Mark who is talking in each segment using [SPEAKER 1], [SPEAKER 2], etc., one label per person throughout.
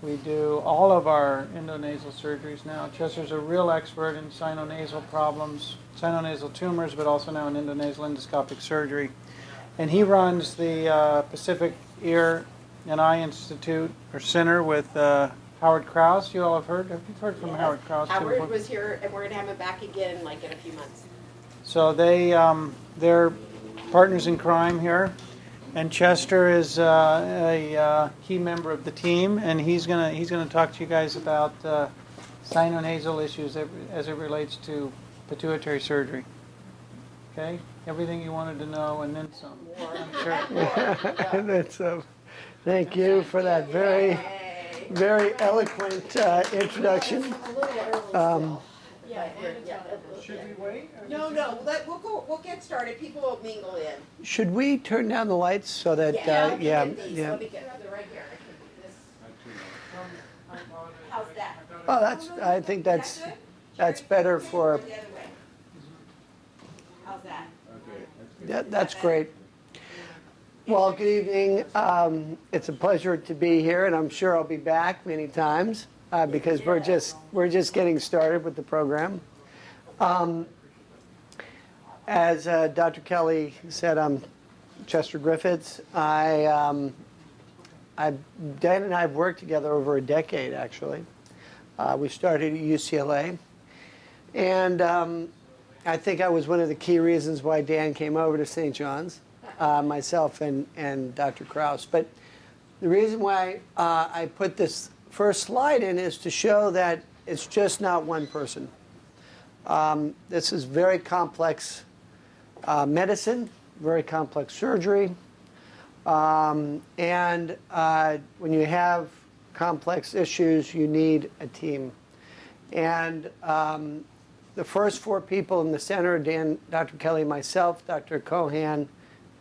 [SPEAKER 1] We do all of our endonasal surgeries now. Chester's a real expert in sinonasal problems, sinonasal tumors, but also now in endonasal endoscopic surgery. And he runs the Pacific Ear and Eye Institute or Center with Howard Krause. You all have heard? Have you heard from Howard Krause?
[SPEAKER 2] Howard was here, and we're going to have him back again, like in a few months.
[SPEAKER 1] So they're partners in crime here, and Chester is a key member of the team, and he's gonna talk to you guys about sinonasal issues as it relates to pituitary surgery. Okay, everything you wanted to know, and then some more, I'm sure.
[SPEAKER 3] That's thank you for that very eloquent introduction.
[SPEAKER 1] Should we wait?
[SPEAKER 2] No. We'll get started. People will mingle in.
[SPEAKER 3] Should we turn down the lights so that
[SPEAKER 2] Let me get they're right here. How's that?
[SPEAKER 3] Oh, I think that's better for.
[SPEAKER 2] The other way. How's that?
[SPEAKER 3] That's great. Well, good evening. It's a pleasure to be here, and I'm sure I'll be back many times because we're just getting started with the program. As Dr. Kelly said, I'm Chester Griffiths. Dan and I have worked together over a decade, actually. We started at UCLA, and I think I was one of the key reasons why Dan came over to St. John's, myself and Dr. Krause. But the reason why I put this first slide in is to show that it's just not one person. This is very complex medicine, very complex surgery, and when you have complex issues, you need a team. And the first four people in the center, Dan, Dr. Kelly, myself, Dr. Cohan,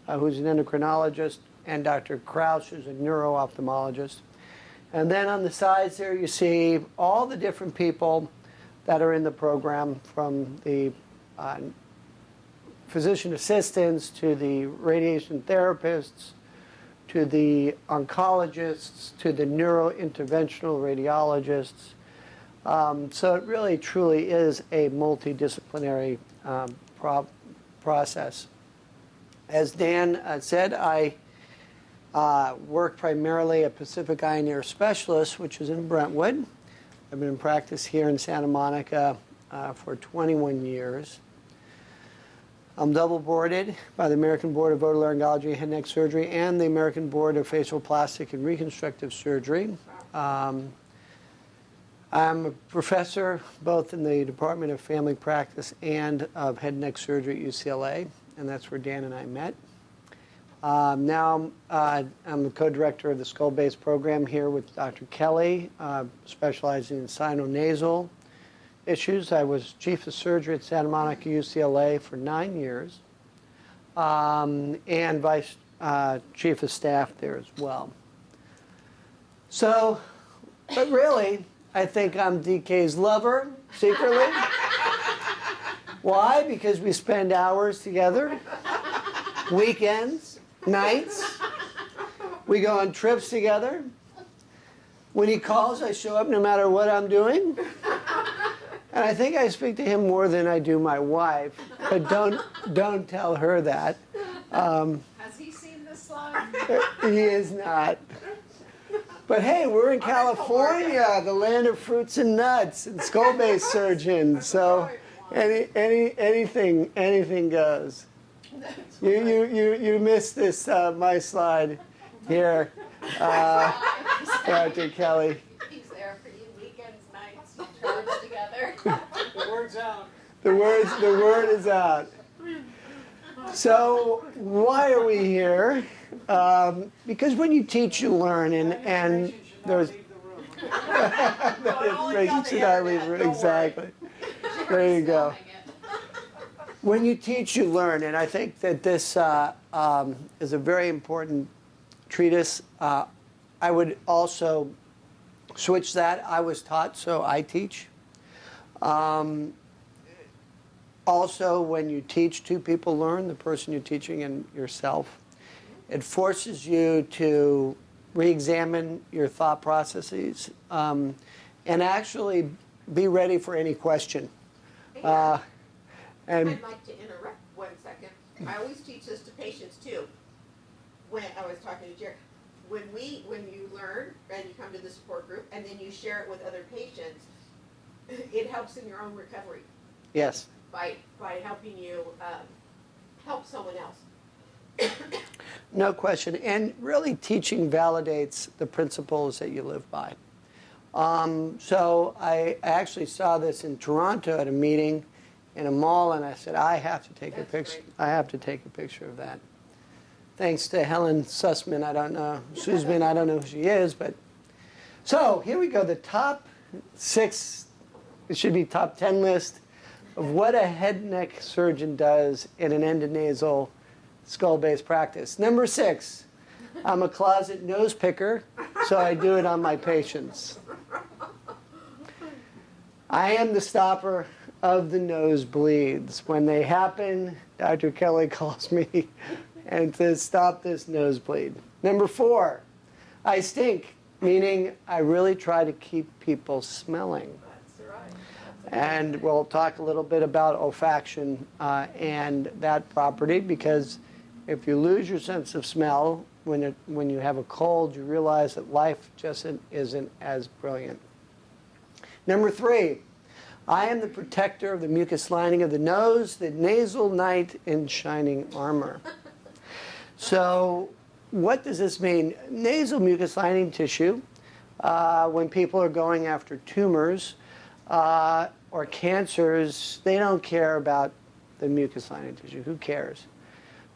[SPEAKER 3] who's an endocrinologist, and Dr. Krause, who's a neuro-ophthalmologist. And then on the sides there, you see all the different people that are in the program, from the physician assistants to the radiation therapists to the oncologists to the neurointerventional radiologists. So it really truly is a multidisciplinary process. As Dan said, I work primarily at Pacific Eye and Ear Specialist, which is in Brentwood. I've been in practice here in Santa Monica for 21 years. I'm double boarded by the American Board of Otolaryngology and Head and Neck Surgery and the American Board of Facial Plastic and Reconstructive Surgery. I'm a professor both in the Department of Family Practice and of Head and Neck Surgery at UCLA, and that's where Dan and I met. Now I'm the co-director of the skull-based program here with Dr. Kelly, specializing in sinonasal issues. I was chief of surgery at Santa Monica UCLA for 9 years, and vice chief of staff there as well. So, but really, I think I'm DK's lover, secretly. Why? Because we spend hours together, weekends, nights. We go on trips together. When he calls, I show up no matter what I'm doing. And I think I speak to him more than I do my wife, but don't tell her that.
[SPEAKER 2] Has he seen this slide?
[SPEAKER 3] He is not. But hey, we're in California, the land of fruits and nuts and skull-based surgeons. So anything goes. You missed this my slide here, Dr. Kelly.
[SPEAKER 2] He's there for you weekends, nights, trips together.
[SPEAKER 1] The word's out.
[SPEAKER 3] The word is out. So why are we here? Because when you teach, you learn, and there's. You should not leave the room. Exactly. There you go. When you teach, you learn, and I think that this is a very important treatise. I would also switch that. I was taught, so I teach. Also, when you teach, two people learn, the person you're teaching and yourself. It forces you to re-examine your thought processes, and actually be ready for any question. And
[SPEAKER 2] I'd like to interrupt 1 second. I always teach this to patients too. When I was talking to Jerry, when you learn and you come to the support group and then you share it with other patients, it helps in your own recovery
[SPEAKER 3] yes.
[SPEAKER 2] by helping you help someone else.
[SPEAKER 3] No question. And really teaching validates the principles that you live by. So I actually saw this in Toronto at a meeting in a mall, and I said, I have to take a picture.
[SPEAKER 2] Great.
[SPEAKER 3] I have to take a picture of that. Thanks to Helen Sussman, I don't know, Sussman, I don't know who she is, but. So here we go, the top 6, it should be top 10 list of what a head and neck surgeon does in an endonasal skull-based practice. Number 6, I'm a closet nose picker, so I do it on my patients. I am the stopper of the nosebleeds. When they happen, Dr. Kelly calls me and says, stop this nosebleed. Number 4, I stink, meaning I really try to keep people smelling.
[SPEAKER 2] That's right.
[SPEAKER 3] And we'll talk a little bit about olfaction and that property, because if you lose your sense of smell when you have a cold, you realize that life just isn't as brilliant. Number 3, I am the protector of the mucus lining of the nose, the nasal knight in shining armor. So what does this mean? Nasal mucus lining tissue, when people are going after tumors or cancers, they don't care about the mucus lining tissue. Who cares?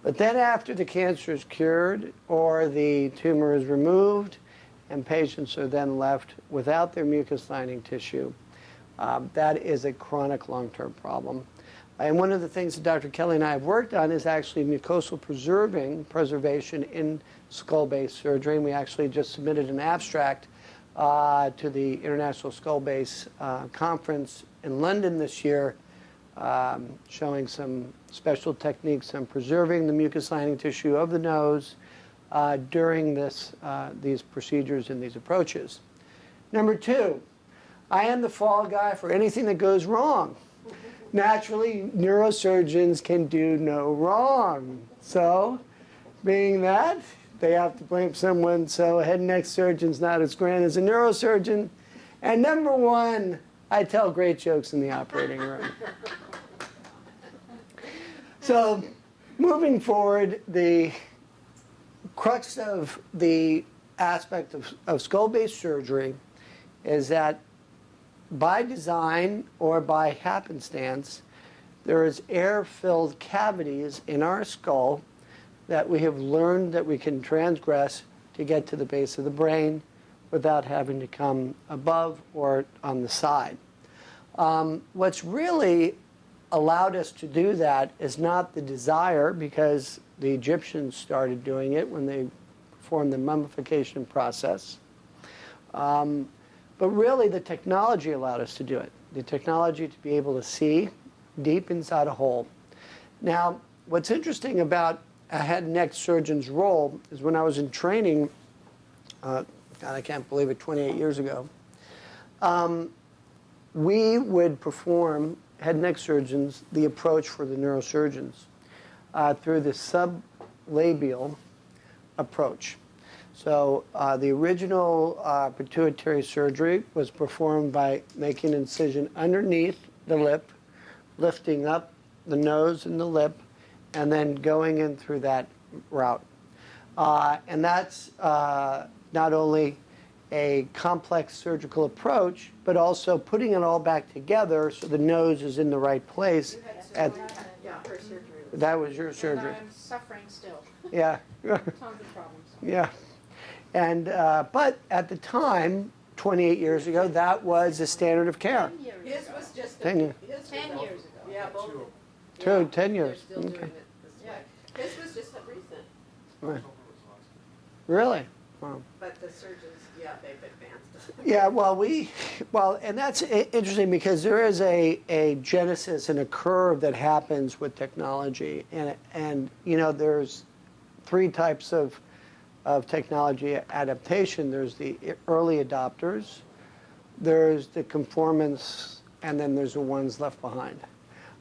[SPEAKER 3] But then after the cancer is cured or the tumor is removed and patients are then left without their mucus lining tissue, that is a chronic long-term problem. And one of the things that Dr. Kelly and I have worked on is actually mucosal preservation in skull-base surgery. And we actually just submitted an abstract to the International Skull-Base Conference in London this year, showing some special techniques on preserving the mucus lining tissue of the nose during these procedures and these approaches. Number 2, I am the fall guy for anything that goes wrong. Naturally, neurosurgeons can do no wrong. So, being that, they have to blame someone, so a head and neck surgeon's not as grand as a neurosurgeon. And number 1, I tell great jokes in the operating room. So, moving forward, the crux of the aspect of skull-based surgery is that by design or by happenstance, there is air-filled cavities in our skull that we have learned that we can transgress to get to the base of the brain without having to come above or on the side. What's really allowed us to do that is not the desire, because the Egyptians started doing it when they performed the mummification process. But really, the technology allowed us to do it. The technology to be able to see deep inside a hole. Now, what's interesting about a head and neck surgeon's role is when I was in training, God, I can't believe it, 28 years ago, we would perform, head and neck surgeons, the approach for the neurosurgeons through the sublabial approach. So the original pituitary surgery was performed by making an incision underneath the lip, lifting up the nose and the lip, and then going in through that route. And that's not only a complex surgical approach, but also putting it all back together so the nose is in the right place.
[SPEAKER 2] Yeah, her surgery.
[SPEAKER 3] That was your surgery.
[SPEAKER 4] And I'm suffering still.
[SPEAKER 3] Yeah.
[SPEAKER 4] Tons of problems.
[SPEAKER 3] Yeah. And, but at the time, 28 years ago, that was the standard of care.
[SPEAKER 4] 10 years
[SPEAKER 2] His
[SPEAKER 4] ago.
[SPEAKER 2] was just
[SPEAKER 3] 10 years.
[SPEAKER 4] 10 years ago.
[SPEAKER 2] Yeah, both.
[SPEAKER 3] 10 years.
[SPEAKER 2] They're still doing
[SPEAKER 3] Okay.
[SPEAKER 2] it this way. His was just recent,
[SPEAKER 3] Right. Really? Wow.
[SPEAKER 2] but the surgeons, yeah, they've advanced.
[SPEAKER 3] Yeah, well, and that's interesting because there is a genesis and a curve that happens with technology, and you know, there's 3 types of of technology adaptation. There's the early adopters, there's the conformants, and then there's the ones left behind.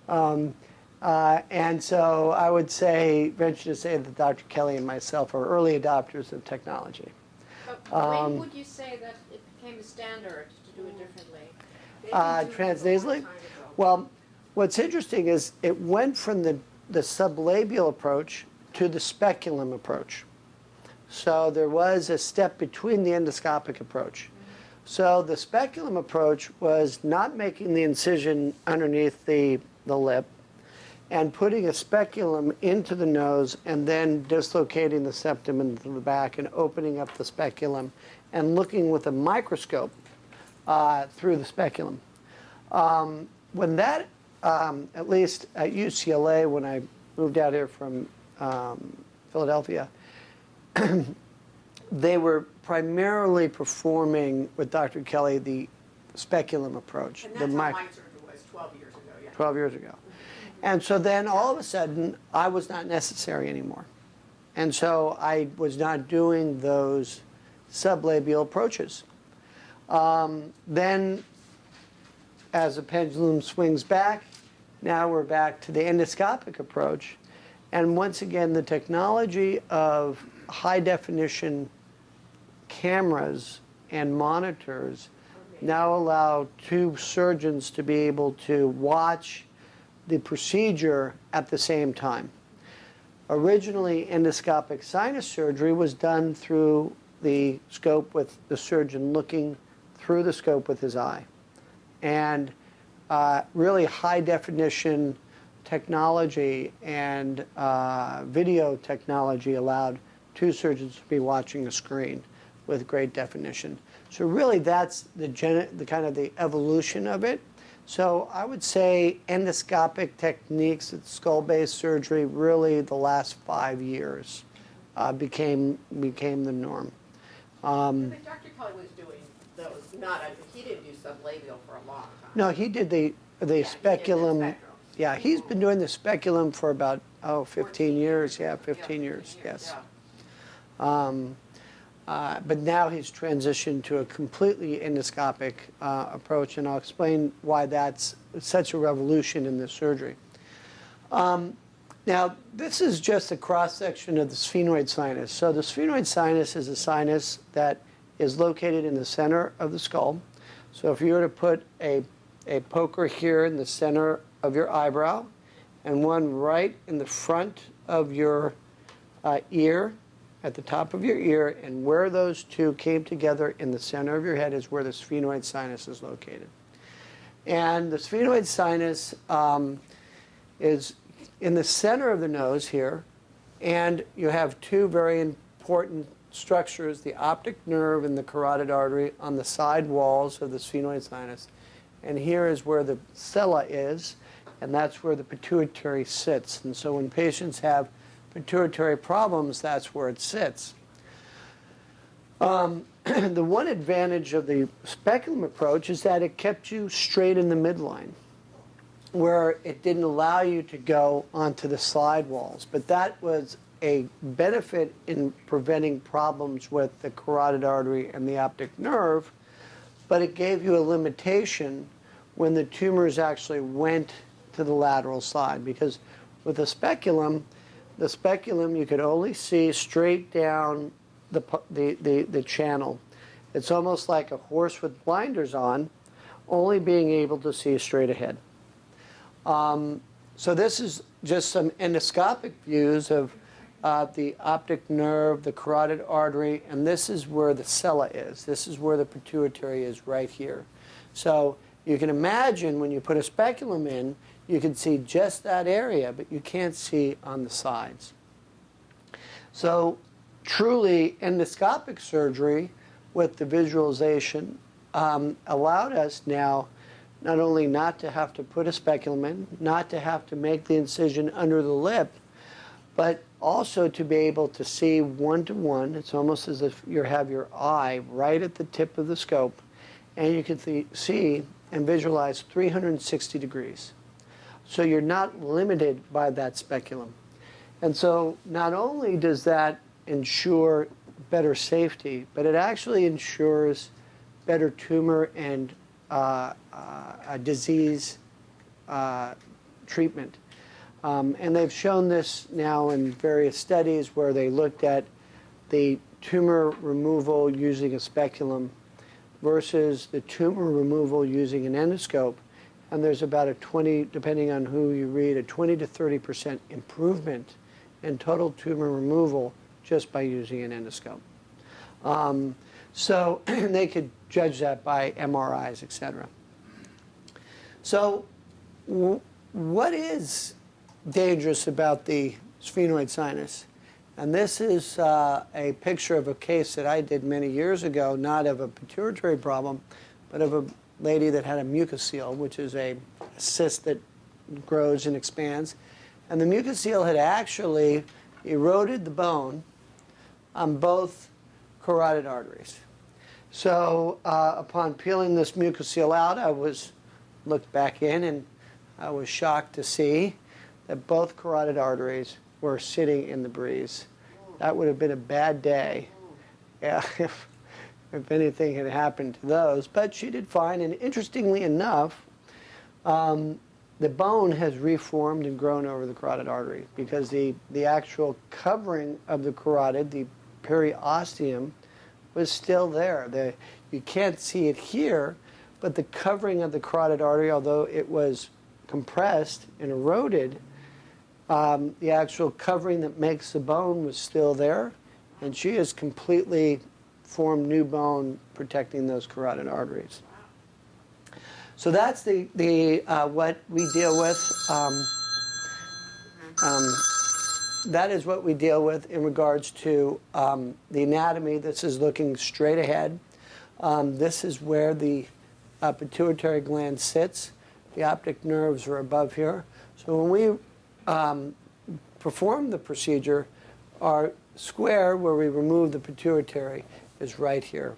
[SPEAKER 3] And so I would venture to say that Dr. Kelly and myself are early adopters of technology.
[SPEAKER 4] But when would you say that it became a standard to do it differently?
[SPEAKER 3] Transnasally? Well, what's interesting is it went from the sublabial approach to the speculum approach. So there was a step between the endoscopic approach. So the speculum approach was not making the incision underneath the lip and putting a speculum into the nose and then dislocating the septum into the back and opening up the speculum and looking with a microscope through the speculum. When that, at least at UCLA, when I moved out here from Philadelphia, they were primarily performing with Dr. Kelly the speculum approach.
[SPEAKER 2] And that's how my surgery was 12 years ago, yeah.
[SPEAKER 3] 12 years ago. And so then all of a sudden, I was not necessary anymore. And so I was not doing those sublabial approaches. Then, as the pendulum swings back, now we're back to the endoscopic approach. And once again, the technology of high-definition cameras and monitors now allow two surgeons to be able to watch the procedure at the same time. Originally, endoscopic sinus surgery was done through the scope with the surgeon looking through the scope with his eye. And really high-definition technology and video technology allowed two surgeons to be watching a screen with great definition. So really that's the kind of the evolution of it. So I would say endoscopic techniques at skull-based surgery really the last 5 years became the norm.
[SPEAKER 2] But Dr. Kelly was doing those, he didn't do sublabial for a long time.
[SPEAKER 3] No, he did the speculum.
[SPEAKER 2] He did the
[SPEAKER 3] Yeah, he's been doing the speculum for about 15 years. Yeah, 15 years. Yes. But now he's transitioned to a completely endoscopic approach, and I'll explain why that's such a revolution in this surgery. Now, this is just a cross-section of the sphenoid sinus. So the sphenoid sinus is a sinus that is located in the center of the skull. So if you were to put a poker here in the center of your eyebrow and one right in the front of your ear, at the top of your ear, and where those two came together in the center of your head is where the sphenoid sinus is located. And the sphenoid sinus is in the center of the nose here, and you have two very important structures, the optic nerve and the carotid artery on the side walls of the sphenoid sinus. And here is where the sella is, and that's where the pituitary sits. And so when patients have pituitary problems, that's where it sits. The one advantage of the speculum approach is that it kept you straight in the midline, where it didn't allow you to go onto the slide walls. But that was a benefit in preventing problems with the carotid artery and the optic nerve, but it gave you a limitation when the tumors actually went to the lateral side, because with the speculum you could only see straight down the channel. It's almost like a horse with blinders on, only being able to see straight ahead. So this is just some endoscopic views of the optic nerve, the carotid artery, and this is where the sella is. This is where the pituitary is, right here. So you can imagine when you put a speculum in, you can see just that area, but you can't see on the sides. So truly endoscopic surgery with the visualization allowed us now not only not to have to put a speculum in, not to have to make the incision under the lip, but also to be able to see one-to-one. It's almost as if you have your eye right at the tip of the scope, and you can see and visualize 360 degrees. So you're not limited by that speculum. And so not only does that ensure better safety, but it actually ensures better tumor and disease treatment. And they've shown this now in various studies where they looked at the tumor removal using a speculum versus the tumor removal using an endoscope. And there's about a 20, depending on who you read, a 20 to 30% improvement in total tumor removal just by using an endoscope. So they could judge that by MRIs, etc. So what is dangerous about the sphenoid sinus? And this is a picture of a case that I did many years ago, not of a pituitary problem, but of a lady that had a mucocele, which is a cyst that grows and expands. And the mucocele had actually eroded the bone on both carotid arteries. So upon peeling this mucocele out, I looked back in, and I was shocked to see that both carotid arteries were sitting in the breeze. That would have been a bad day, yeah, if anything had happened to those. But she did fine, and interestingly enough, the bone has reformed and grown over the carotid artery because the actual covering of the carotid, the periosteum, was still there. You can't see it here, but the covering of the carotid artery, although it was compressed and eroded, the actual covering that makes the bone was still there, and she has completely formed new bone protecting those carotid arteries. So that's what we deal with. That is what we deal with in regards to the anatomy. This is looking straight ahead. This is where the pituitary gland sits. The optic nerves are above here. So when we perform the procedure, our square where we remove the pituitary is right here.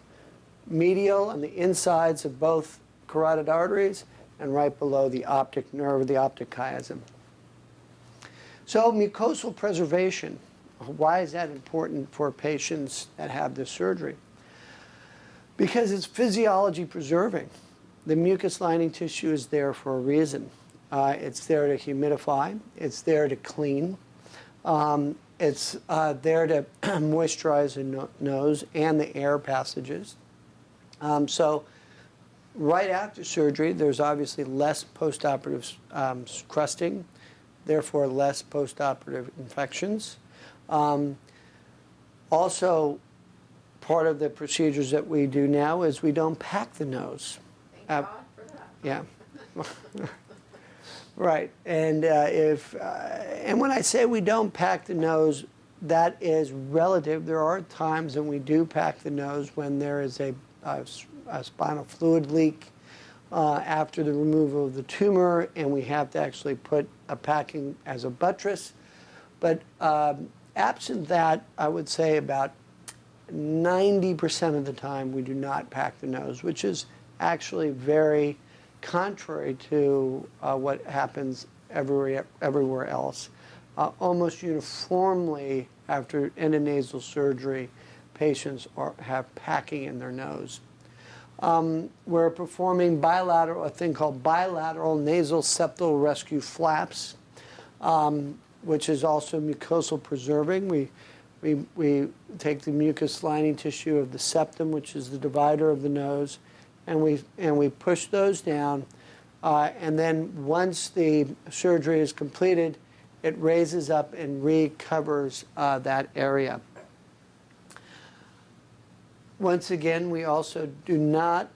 [SPEAKER 3] Medial on the insides of both carotid arteries and right below the optic nerve, the optic chiasm. So mucosal preservation, why is that important for patients that have this surgery? Because it's physiology preserving. The mucus lining tissue is there for a reason. It's there to humidify, it's there to clean, it's there to moisturize the nose and the air passages. So right after surgery, there's obviously less postoperative crusting, therefore less postoperative infections. Also, part of the procedures that we do now is we don't pack the nose.
[SPEAKER 4] Thank God for that.
[SPEAKER 3] Yeah. Right. And and when I say we don't pack the nose, that is relative. There are times when we do pack the nose when there is a spinal fluid leak after the removal of the tumor, and we have to actually put a packing as a buttress. But absent that, I would say about 90% of the time we do not pack the nose, which is actually very contrary to what happens everywhere else. Almost uniformly after endonasal surgery, patients have packing in their nose. We're performing a thing called bilateral nasal septal rescue flaps, which is also mucosal preserving. We take the mucus lining tissue of the septum, which is the divider of the nose, and we push those down. And then once the surgery is completed, it raises up and recovers that area. Once again, we also do not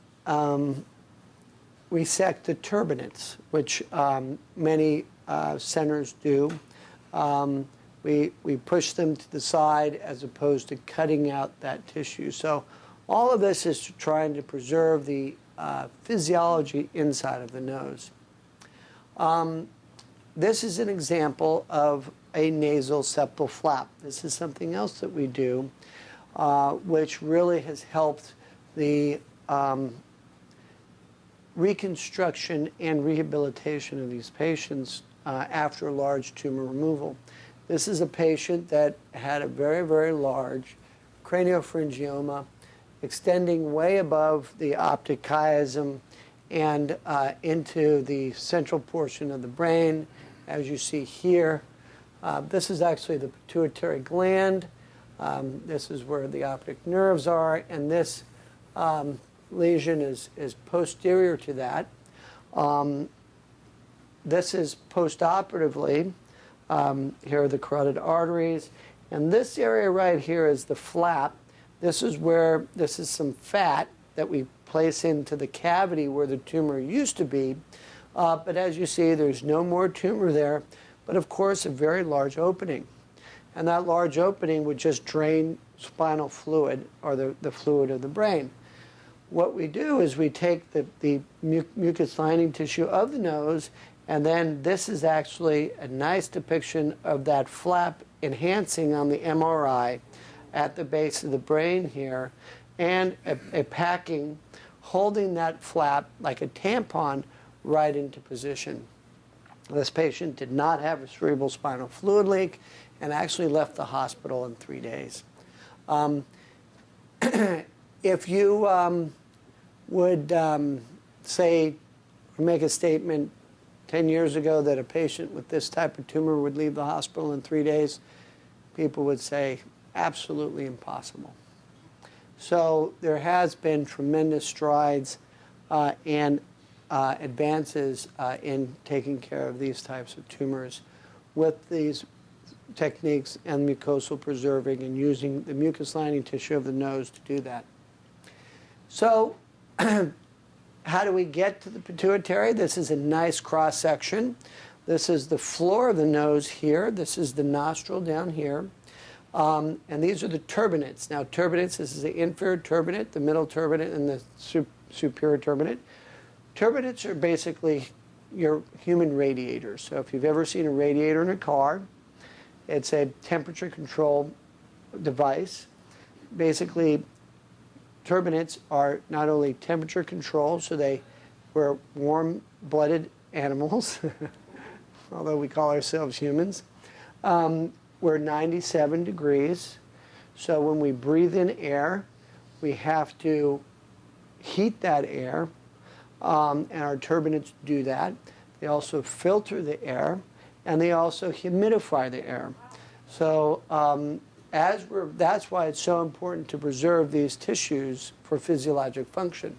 [SPEAKER 3] resect the turbinates, which many centers do. We push them to the side as opposed to cutting out that tissue. So all of this is trying to preserve the physiology inside of the nose. This is an example of a nasal septal flap. This is something else that we do, which really has helped the reconstruction and rehabilitation of these patients after large tumor removal. This is a patient that had a very, very large craniopharyngioma, extending way above the optic chiasm and into the central portion of the brain, as you see here. This is actually the pituitary gland. This is where the optic nerves are, and this lesion is posterior to that. This is postoperatively. Here are the carotid arteries. And this area right here is the flap. This is some fat that we place into the cavity where the tumor used to be. But as you see, there's no more tumor there, but of course a very large opening. And that large opening would just drain spinal fluid, or the fluid of the brain. What we do is we take the mucous lining tissue of the nose, and then this is actually a nice depiction of that flap enhancing on the MRI at the base of the brain here, and a packing holding that flap like a tampon right into position. This patient did not have a cerebral spinal fluid leak and actually left the hospital in 3 days. If you would say or make a statement 10 years ago that a patient with this type of tumor would leave the hospital in 3 days, people would say absolutely impossible. So there has been tremendous strides and advances in taking care of these types of tumors with these techniques and mucosal preserving and using the mucous lining tissue of the nose to do that. So how do we get to the pituitary? This is a nice cross section. This is the floor of the nose here. This is the nostril down here. And these are the turbinates. Now, turbinates, this is the inferior turbinate, the middle turbinate, and the superior turbinate. Turbinates are basically your human radiators. So if you've ever seen a radiator in a car, it's a temperature control device. Basically, turbinates are not only temperature control, so we're warm-blooded animals, although we call ourselves humans. We're 97 degrees, so when we breathe in air, we have to heat that air, and our turbinates do that. They also filter the air, and they also humidify the air. So that's why it's so important to preserve these tissues for physiologic function.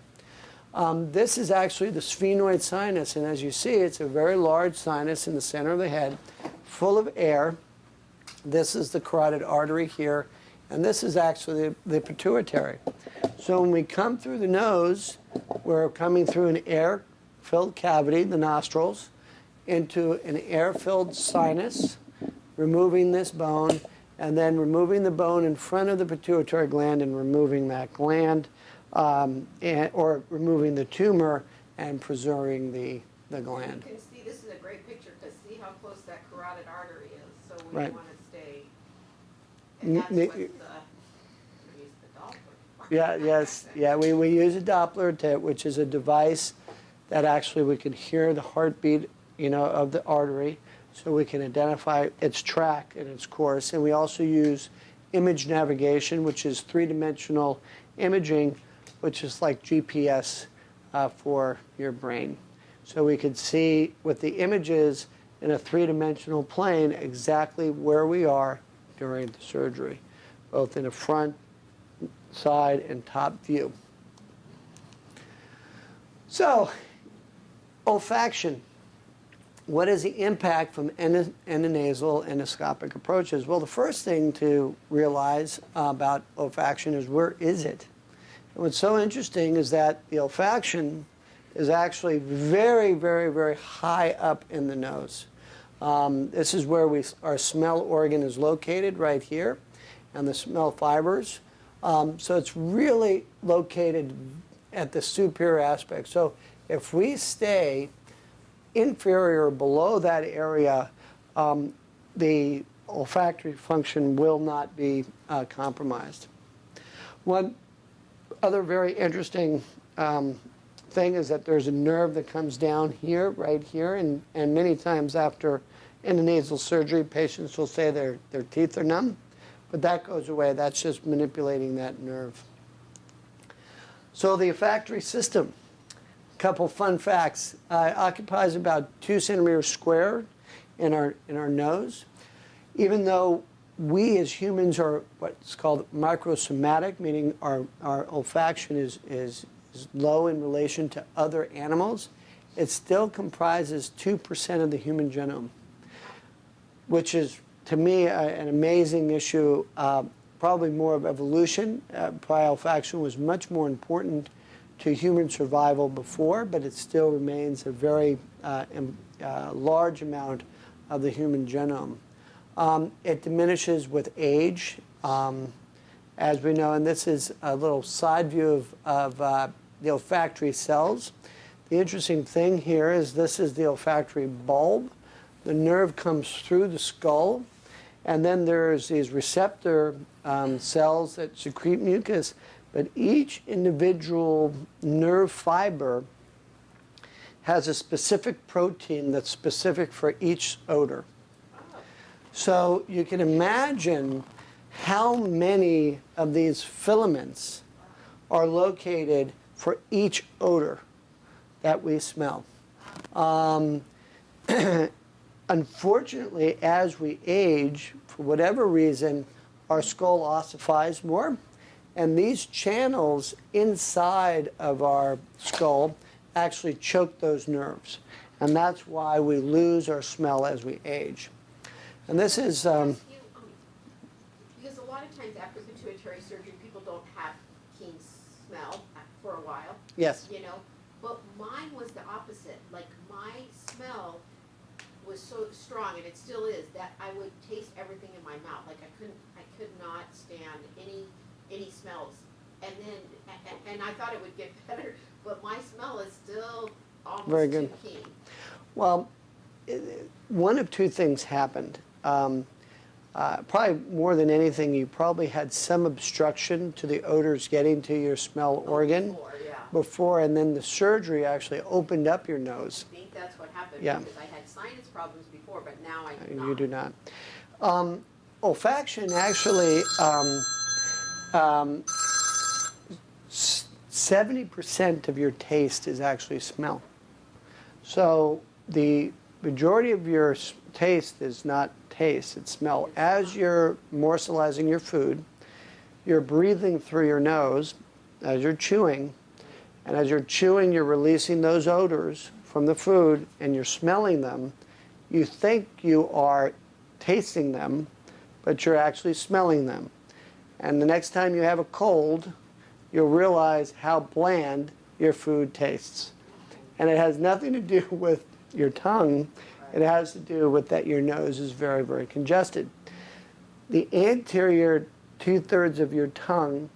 [SPEAKER 3] This is actually the sphenoid sinus, and as you see, it's a very large sinus in the center of the head, full of air. This is the carotid artery here, and this is actually the pituitary. So when we come through the nose, we're coming through an air-filled cavity, the nostrils, into an air-filled sinus, removing this bone, and then removing the bone in front of the pituitary gland and removing that gland, or removing the tumor and preserving the gland.
[SPEAKER 2] You can see, this is a great picture to see how close that carotid artery is. So we
[SPEAKER 3] Right.
[SPEAKER 2] want to stay, and that's what we use the Doppler.
[SPEAKER 3] Yeah, yes, yeah, we use a Doppler, which is a device that actually we can hear the heartbeat, of the artery, so we can identify its track and its course. And we also use image navigation, which is three-dimensional imaging, which is like GPS for your brain. So we could see with the images in a three-dimensional plane exactly where we are during the surgery, both in a front, side, and top view. So, olfaction. What is the impact from endonasal endoscopic approaches? Well, the first thing to realize about olfaction is, where is it? And what's so interesting is that the olfaction is actually very, very, very high up in the nose. This is where our smell organ is located, right here, and the smell fibers. So it's really located at the superior aspect. So if we stay inferior or below that area, the olfactory function will not be compromised. One other very interesting thing is that there's a nerve that comes down here, right here, and many times after endonasal surgery, patients will say their teeth are numb. But that goes away. That's just manipulating that nerve. So the olfactory system, a couple fun facts, occupies about 2 centimeters square in our nose. Even though we as humans are what's called microsomatic, meaning our olfaction is low in relation to other animals, it still comprises 2% of the human genome, which is, to me, an amazing issue, probably more of evolution. Probably olfaction was much more important to human survival before, but it still remains a very large amount of the human genome. It diminishes with age, as we know, and this is a little side view of the olfactory cells. The interesting thing here is this is the olfactory bulb. The nerve comes through the skull, and then there's these receptor cells that secrete mucus, but each individual nerve fiber has a specific protein that's specific for each odor. So you can imagine how many of these filaments are located for each odor that we smell. Unfortunately, as we age, for whatever reason, our skull ossifies more, and these channels inside of our skull actually choke those nerves, and that's why we lose our smell as we age. And this is
[SPEAKER 2] because a lot of times after pituitary surgery, people don't have keen smell for a while.
[SPEAKER 3] yes.
[SPEAKER 2] You know, but mine was the opposite. Like my smell was so strong, and it still is, that I would taste everything in my mouth. Like I could not stand any smells. And then, and I thought it would get better, but my smell is still almost
[SPEAKER 3] Very good.
[SPEAKER 2] too keen.
[SPEAKER 3] Well, one of two things happened. Probably more than anything, you probably had some obstruction to the odors getting to your smell organ before, and then the surgery actually opened up your nose.
[SPEAKER 2] I think that's what happened,
[SPEAKER 3] Yeah.
[SPEAKER 2] because I had sinus problems before, but now I do not.
[SPEAKER 3] You do not. Olfaction actually, 70% of your taste is actually smell. So the majority of your taste is not taste, it's smell. As you're morsalizing your food, you're breathing through your nose as you're chewing, and as you're chewing, you're releasing those odors from the food, and you're smelling them. You think you are tasting them, but you're actually smelling them. And the next time you have a cold, you'll realize how bland your food tastes. And it has nothing to do with your tongue. It has to do with that your nose is very, very congested. The anterior 2/3 of your tongue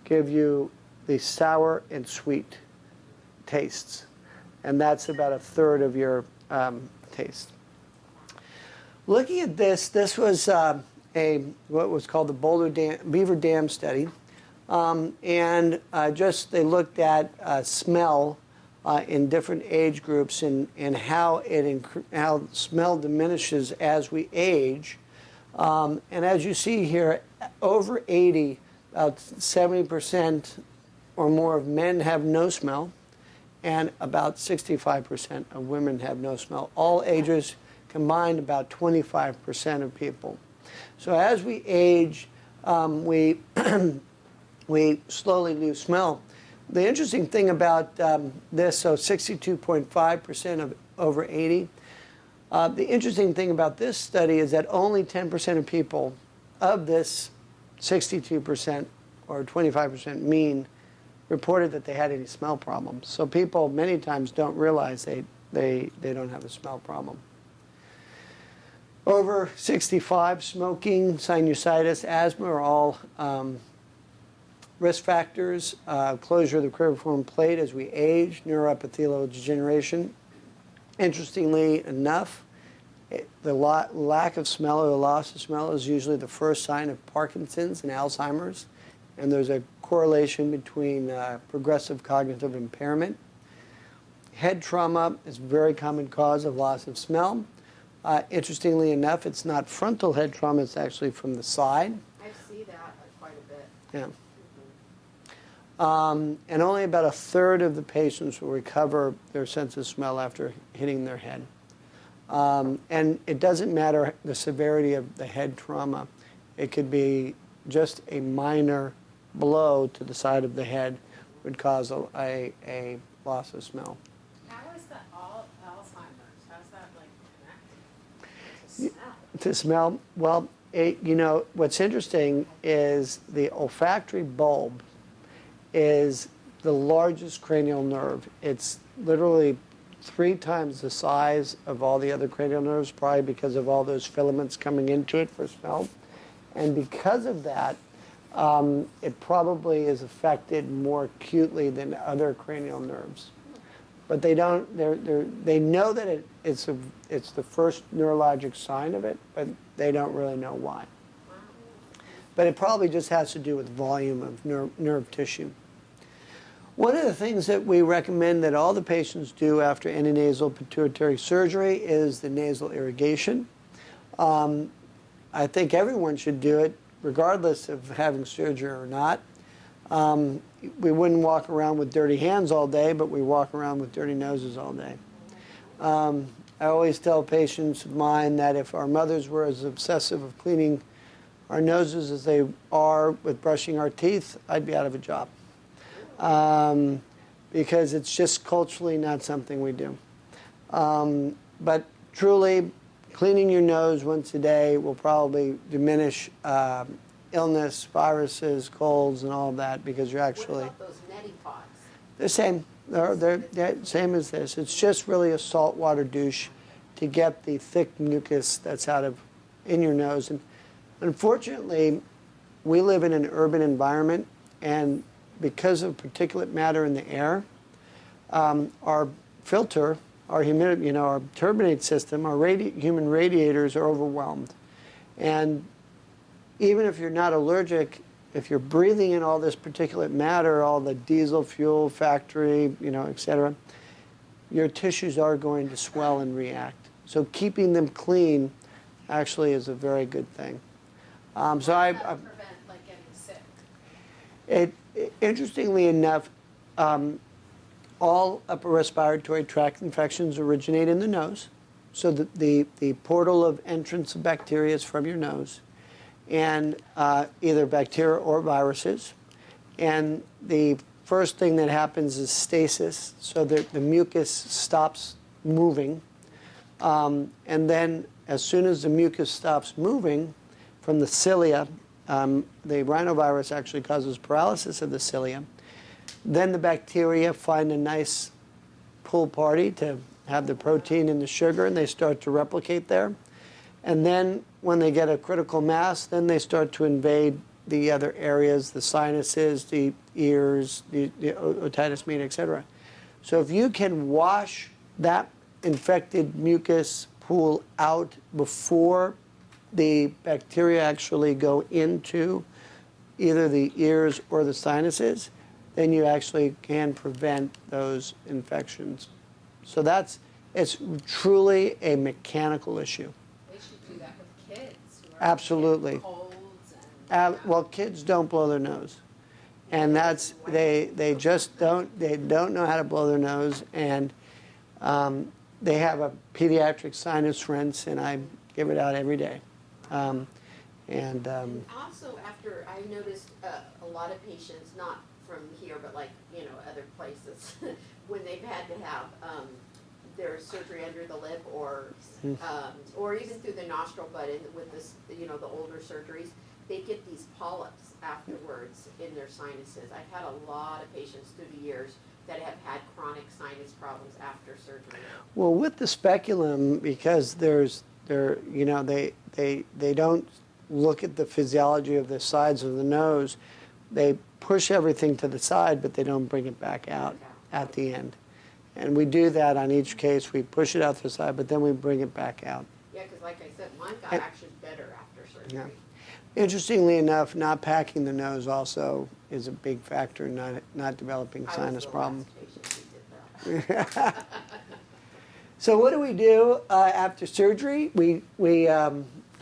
[SPEAKER 3] give you the sour and sweet tastes. And that's about 1/3 of your taste. Looking at this was what was called the Beaver Dam study. And they looked at smell in different age groups and how how smell diminishes as we age. And as you see here, over 80, about 70% or more of men have no smell, and about 65% of women have no smell. All ages combined, about 25% of people. So as we age, we we slowly lose smell. The interesting thing about this, so 62.5% of over 80, the interesting thing about this study is that only 10% of people of this 62% or 25% mean reported that they had any smell problems. So people many times don't realize they don't have a smell problem. Over 65, smoking, sinusitis, asthma are all risk factors. Closure of the cribriform plate as we age, neuroepithelial degeneration. Interestingly enough, the lack of smell or the loss of smell is usually the first sign of Parkinson's and Alzheimer's, and there's a correlation between progressive cognitive impairment. Head trauma is a very common cause of loss of smell. Interestingly enough, it's not frontal head trauma, it's actually from the side.
[SPEAKER 2] I've see that quite a bit.
[SPEAKER 3] Yeah. And only about a third of the patients will recover their sense of smell after hitting their head. And it doesn't matter the severity of the head trauma. It could be just a minor blow to the side of the head would cause a loss of smell.
[SPEAKER 4] How is that all Alzheimer's? How's that like connected to smell?
[SPEAKER 3] To smell? Well, you know, what's interesting is the olfactory bulb is the largest cranial nerve. It's literally 3 times the size of all the other cranial nerves, probably because of all those filaments coming into it for smell. And because of that, it probably is affected more acutely than other cranial nerves. But they don't. They know that it's the first neurologic sign of it, but they don't really know why. But it probably just has to do with volume of nerve tissue. One of the things that we recommend that all the patients do after any nasal pituitary surgery is the nasal irrigation. I think everyone should do it, regardless of having surgery or not. We wouldn't walk around with dirty hands all day, but we walk around with dirty noses all day. I always tell patients of mine that if our mothers were as obsessive of cleaning our noses as they are with brushing our teeth, I'd be out of a job. Because it's just culturally not something we do. But truly, cleaning your nose once a day will probably diminish illness, viruses, colds, and all of that, because you're actually...
[SPEAKER 2] What about those neti pots?
[SPEAKER 3] The same. They're same as this. It's just really a saltwater douche to get the thick mucus that's in your nose. And unfortunately, we live in an urban environment, and because of particulate matter in the air, our filter, our humidity, our turbinate system, our human radiators are overwhelmed. And even if you're not allergic, if you're breathing in all this particulate matter, all the diesel fuel factory, et cetera, your tissues are going to swell and react. So keeping them clean actually is a very good thing. So
[SPEAKER 4] How does that prevent like getting sick?
[SPEAKER 3] Interestingly enough, all upper respiratory tract infections originate in the nose. So the portal of entrance of bacteria is from your nose, and either bacteria or viruses. And the first thing that happens is stasis, so that the mucus stops moving. And then as soon as the mucus stops moving from the cilia, the rhinovirus actually causes paralysis of the cilia. Then the bacteria find a nice pool party to have the protein and the sugar, and they start to replicate there. And then when they get a critical mass, then they start to invade the other areas, the sinuses, the ears, the otitis media, etc. So if you can wash that infected mucus pool out before the bacteria actually go into either the ears or the sinuses, then you actually can prevent those infections. So it's truly a mechanical issue.
[SPEAKER 4] They should do that with kids who are
[SPEAKER 3] Absolutely.
[SPEAKER 4] getting colds and
[SPEAKER 3] Well, kids don't blow their nose, and they just don't know how to blow their nose, and they have a pediatric sinus rinse, and I give it out every day.
[SPEAKER 2] And also, after I noticed a lot of patients, not from here, but like other places, when they've had to have their surgery under the lip or even through the nostril, but with this the older surgeries, they get these polyps afterwards in their sinuses. I've had a lot of patients through the years that have had chronic sinus problems after surgery.
[SPEAKER 3] Well, with the speculum, because they don't look at the physiology of the sides of the nose, they push everything to the side, but they don't bring it back out at the end. And we do that on each case. We push it out to the side, but then we bring it back out.
[SPEAKER 2] Yeah, because like I said, mine got actually better after surgery.
[SPEAKER 3] Yeah. Interestingly enough, not packing the nose also is a big factor in not developing sinus problems. So what do we do after surgery? We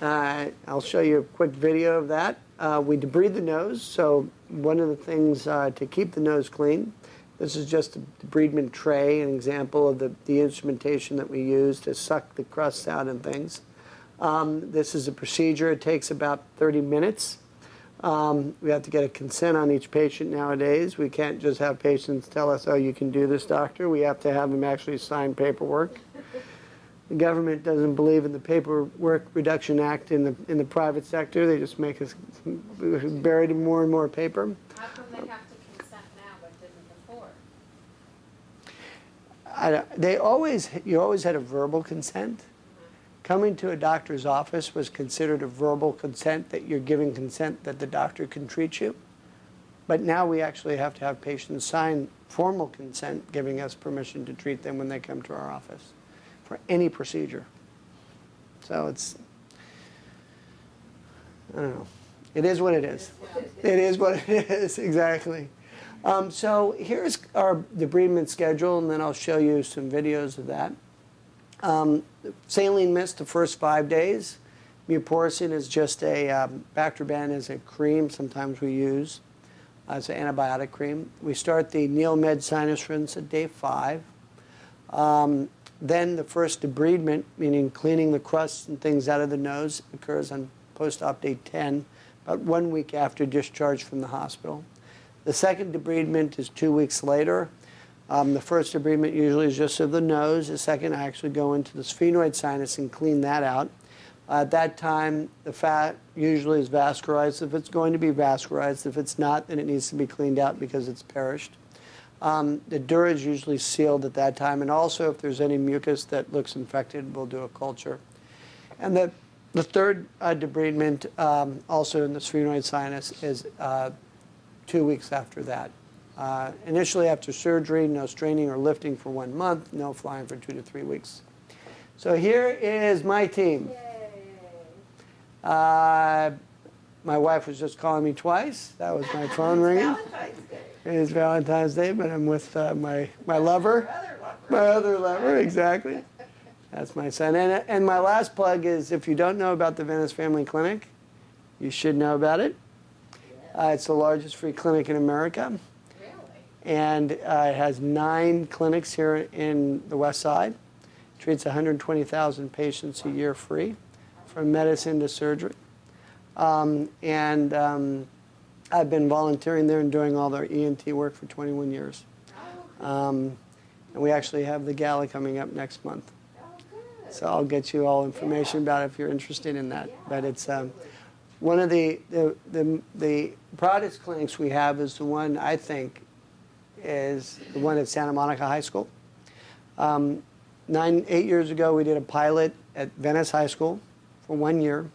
[SPEAKER 3] I'll show you a quick video of that. We debride the nose, so one of the things to keep the nose clean, this is just a debridement tray, an example of the instrumentation that we use to suck the crusts out and things. This is a procedure. It takes about 30 minutes. We have to get a consent on each patient nowadays. We can't just have patients tell us, oh, you can do this, doctor. We have to have them actually sign paperwork. The government doesn't believe in the Paperwork Reduction Act in the private sector. They just make us buried in more and more paper.
[SPEAKER 4] How come they have to consent now but didn't before?
[SPEAKER 3] You always had a verbal consent. Coming to a doctor's office was considered a verbal consent, that you're giving consent that the doctor can treat you. But now we actually have to have patients sign formal consent giving us permission to treat them when they come to our office for any procedure. So it's, I don't know. It is what it is. It is what it is, exactly. So here's our debridement schedule, and then I'll show you some videos of that. Saline mist the first 5 days. Mupirocin is just a, Bactroban is a cream sometimes we use as an antibiotic cream. We start the Neomed sinus rinse at day 5. Then the first debridement, meaning cleaning the crusts and things out of the nose, occurs on post-op day 10, about 1 week after discharge from the hospital. The second debridement is 2 weeks later. The first debridement usually is just of the nose. The second, I actually go into the sphenoid sinus and clean that out. At that time, the fat usually is vascularized if it's going to be vascularized. If it's not, then it needs to be cleaned out because it's perished. The dura is usually sealed at that time. And also, if there's any mucus that looks infected, we'll do a culture. And the third debridement, also in the sphenoid sinus, is 2 weeks after that. Initially after surgery, no straining or lifting for 1 month, no flying for 2 to 3 weeks. So here is my team. My wife was just calling me twice. That was my phone ringing. It is Valentine's Day, but I'm with my lover. My other lover, exactly. That's my son. And my last plug is, if you don't know about the Venice Family Clinic, you should know about it. It's the largest free clinic in America. And it has 9 clinics here in the West Side. It treats 120,000 patients a year free, from medicine to surgery. I've been volunteering there and doing all their ENT work for 21 years. And we actually have the gala coming up next month. So I'll get you all information about it if you're interested in that. But it's one of the proudest clinics we have is the one, I think, is the one at Santa Monica High School. 8 years ago, we did a pilot at Venice High School for 1 year.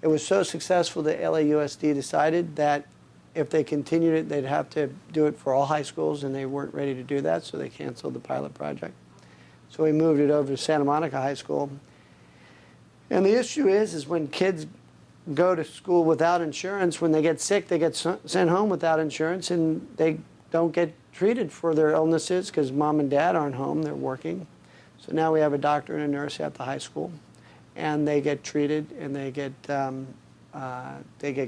[SPEAKER 3] It was so successful that LAUSD decided that if they continued it, they'd have to do it for all high schools, and they weren't ready to do that, so they canceled the pilot project. So we moved it over to Santa Monica High School. And the issue is when kids go to school without insurance, when they get sick, they get sent home without insurance, and they don't get treated for their illnesses because mom and dad aren't home, they're working. So now we have a doctor and a nurse at the high school, and they get treated and they get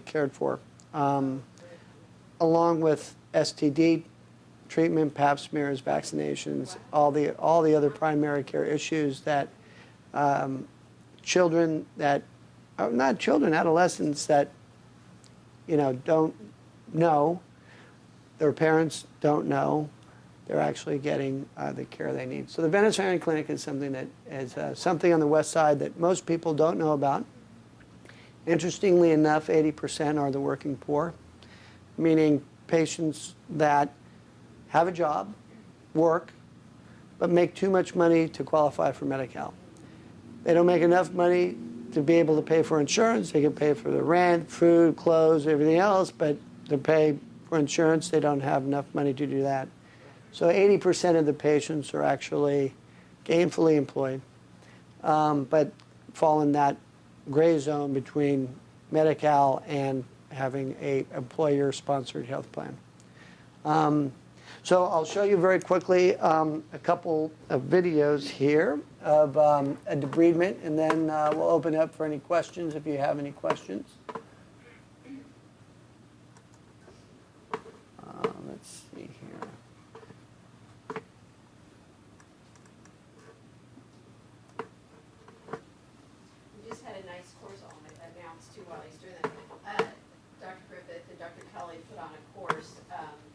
[SPEAKER 3] cared for, along with STD treatment, pap smears, vaccinations, all the other primary care issues that children that, not children, adolescents that, don't know. Their parents don't know they're actually getting the care they need. So the Venice Family Clinic is something that is something on the West Side that most people don't know about. Interestingly enough, 80% are the working poor, meaning patients that have a job, work, but make too much money to qualify for Medi-Cal. They don't make enough money to be able to pay for insurance. They can pay for the rent, food, clothes, everything else, but to pay for insurance, they don't have enough money to do that. So 80% of the patients are actually gainfully employed, but fall in that gray zone between Medi-Cal and having a employer-sponsored health plan. So I'll show you very quickly a couple of videos here of a debridement, and then we'll open up for any questions if you have any questions. Let's see here.
[SPEAKER 2] We just had a nice course on it announced too while he's doing that. Dr. Griffith and Dr. Kelly put on a course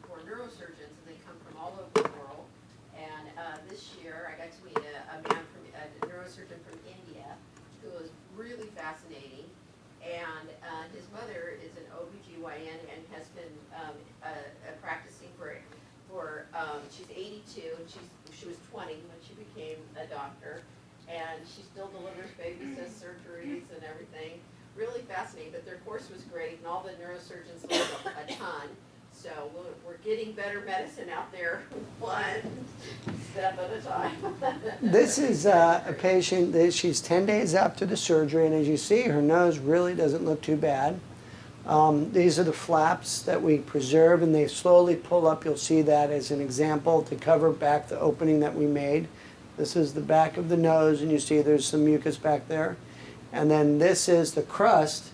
[SPEAKER 2] for neurosurgeons, and they come from all over the world. And this year, I got to meet a man from a neurosurgeon from India who was really fascinating. And his mother is an OBGYN and has been practicing for she's 82 and she was 20 when she became a doctor, and she still delivers babies, does surgeries and everything. Really fascinating, but their course was great, and all the neurosurgeons learned a ton. So we're getting better medicine out there, one step at a time.
[SPEAKER 3] This is a patient that she's 10 days after the surgery, and as you see, her nose really doesn't look too bad. These are the flaps that we preserve, and they slowly pull up. You'll see that as an example to cover back the opening that we made. This is the back of the nose, and you see there's some mucus back there. And then this is the crust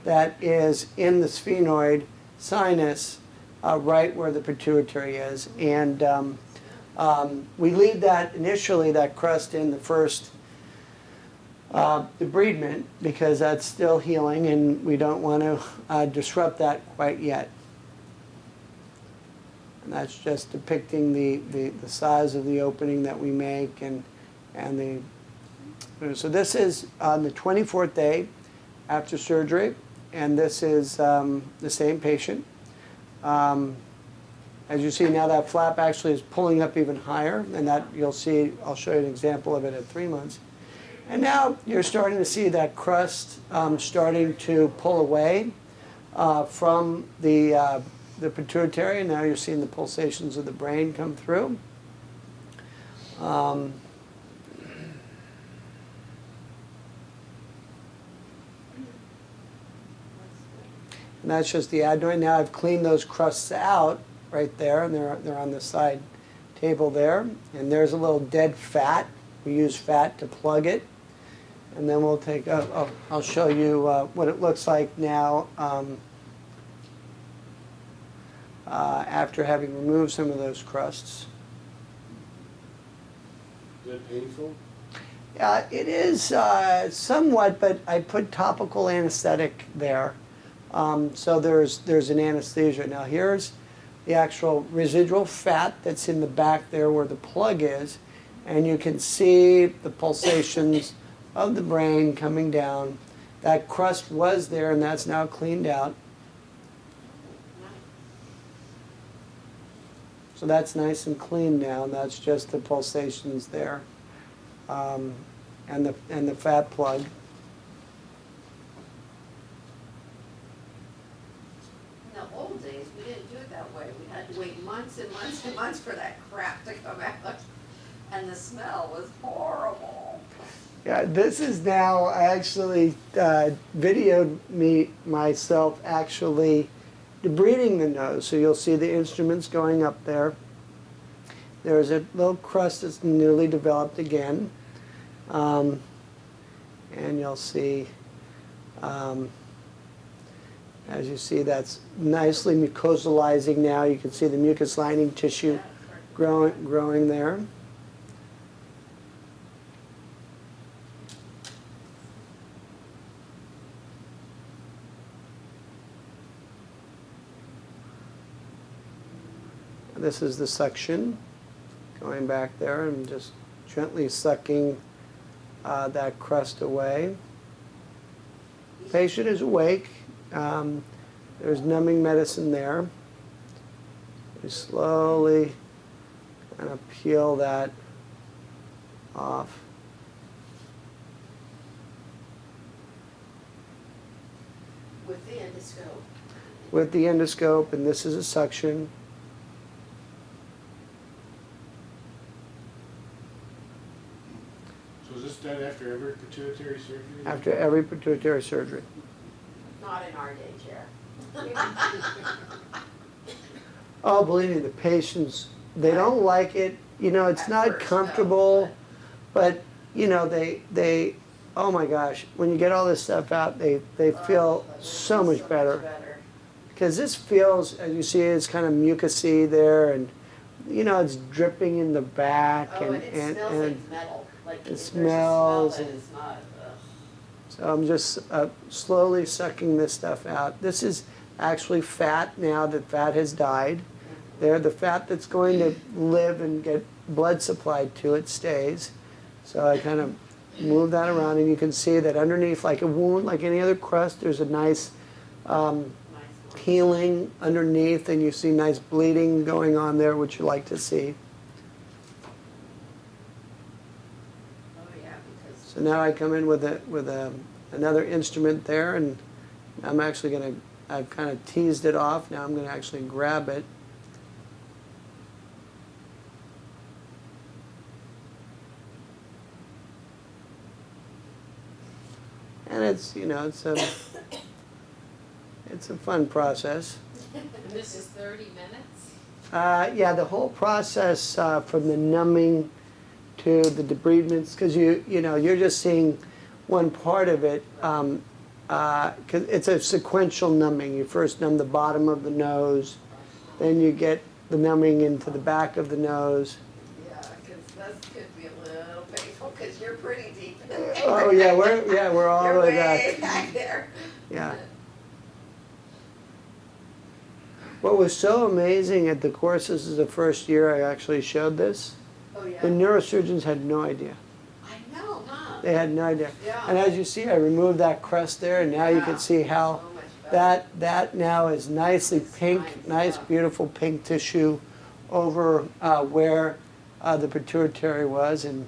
[SPEAKER 3] that is in the sphenoid sinus, right where the pituitary is. And we leave that initially, that crust, in the first debridement because that's still healing, and we don't want to disrupt that quite yet. And that's just depicting the size of the opening that we make, and the. So this is on the 24th day after surgery, and this is the same patient. As you see now, that flap actually is pulling up even higher, and that you'll see, I'll show you an example of it at 3 months. And now you're starting to see that crust starting to pull away from the pituitary, and now you're seeing the pulsations of the brain come through. And that's just the adenoid. Now I've cleaned those crusts out right there, and they're on the side table there. And there's a little dead fat. We use fat to plug it. And then we'll take, I'll show you what it looks like now after having removed some of those crusts.
[SPEAKER 5] Is that painful?
[SPEAKER 3] It is somewhat, but I put topical anesthetic there. So there's an anesthesia. Now here's the actual residual fat that's in the back there where the plug is, and you can see the pulsations of the brain coming down. That crust was there, and that's now cleaned out. So that's nice and clean now, and that's just the pulsations there, and the fat plug.
[SPEAKER 2] In the old days, we didn't do it that way. We had to wait months and months and months for that crap to come out, and the smell was horrible.
[SPEAKER 3] Yeah, this is now, I actually videoed myself actually debriding the nose. So you'll see the instruments going up there. There's a little crust that's newly developed again. And you'll see, as you see, that's nicely mucosalizing now. You can see the mucus lining tissue growing there. This is the suction going back there and just gently sucking that crust away. Patient is awake. There's numbing medicine there. We slowly kind of peel that off.
[SPEAKER 2] With the endoscope.
[SPEAKER 3] With the endoscope, and this is a suction.
[SPEAKER 5] So is this done after every pituitary surgery?
[SPEAKER 3] After every pituitary surgery.
[SPEAKER 2] Not in our day, Chair.
[SPEAKER 3] Oh, believe me, the patients, they don't like it. You know, it's
[SPEAKER 2] At
[SPEAKER 3] not
[SPEAKER 2] first, no,
[SPEAKER 3] comfortable, but, you know, they, oh my gosh, when you get all this stuff out, they feel so much better. Because this feels, as you see, it's kind of mucusy there, and, you know, it's dripping in the back.
[SPEAKER 2] Oh, and it smells like metal. Like, there's a smell
[SPEAKER 3] smells
[SPEAKER 2] that
[SPEAKER 3] and-
[SPEAKER 2] is not, ugh.
[SPEAKER 3] So I'm just slowly sucking this stuff out. This is actually fat now that fat has died. There, the fat that's going to live and get blood supplied to it stays. So I kind of move that around, and you can see that underneath, like a wound, like any other crust, there's a nice healing underneath, and you see nice bleeding going on there, which you like to see.
[SPEAKER 2] Oh, yeah, because.
[SPEAKER 3] So now I come in with another instrument there, and I'm actually going to, I've kind of teased it off. Now I'm going to actually grab it. And it's, you know, it's a fun process.
[SPEAKER 4] And this is 30 minutes?
[SPEAKER 3] Yeah, the whole process from the numbing to the debridements, because you know, you're just seeing one part of it. 'Cause it's a sequential numbing. You first numb the bottom of the nose, then you get the numbing into the back of the nose.
[SPEAKER 2] Yeah, because that could be a little painful, because you're pretty deep in there.
[SPEAKER 3] Oh yeah, we're all
[SPEAKER 2] You're
[SPEAKER 3] the way
[SPEAKER 2] way
[SPEAKER 3] back.
[SPEAKER 2] back there.
[SPEAKER 3] Yeah. What was so amazing at the course, this is the first year I actually showed this,
[SPEAKER 2] Oh, yeah.
[SPEAKER 3] the neurosurgeons had no idea.
[SPEAKER 2] I know, huh?
[SPEAKER 3] They had no idea.
[SPEAKER 2] Yeah.
[SPEAKER 3] And as you see, I removed that crust there, and now you
[SPEAKER 2] Yeah.
[SPEAKER 3] can see how
[SPEAKER 2] So much better.
[SPEAKER 3] that now is nicely pink, nice,
[SPEAKER 2] yeah.
[SPEAKER 3] beautiful pink tissue over where the pituitary was. And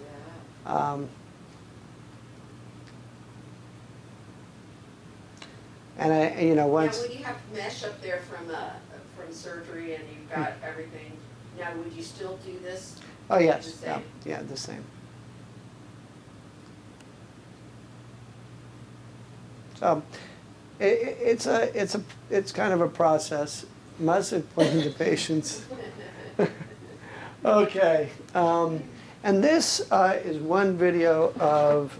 [SPEAKER 2] Yeah.
[SPEAKER 3] and I, you know,
[SPEAKER 2] Now,
[SPEAKER 3] once,
[SPEAKER 2] when you have mesh up there from surgery and you've got everything, now would you still do this?
[SPEAKER 3] oh yes,
[SPEAKER 2] The
[SPEAKER 3] yeah,
[SPEAKER 2] same?
[SPEAKER 3] yeah, the same. So it's kind of a process. Must explain to patients. Okay, and this is one video of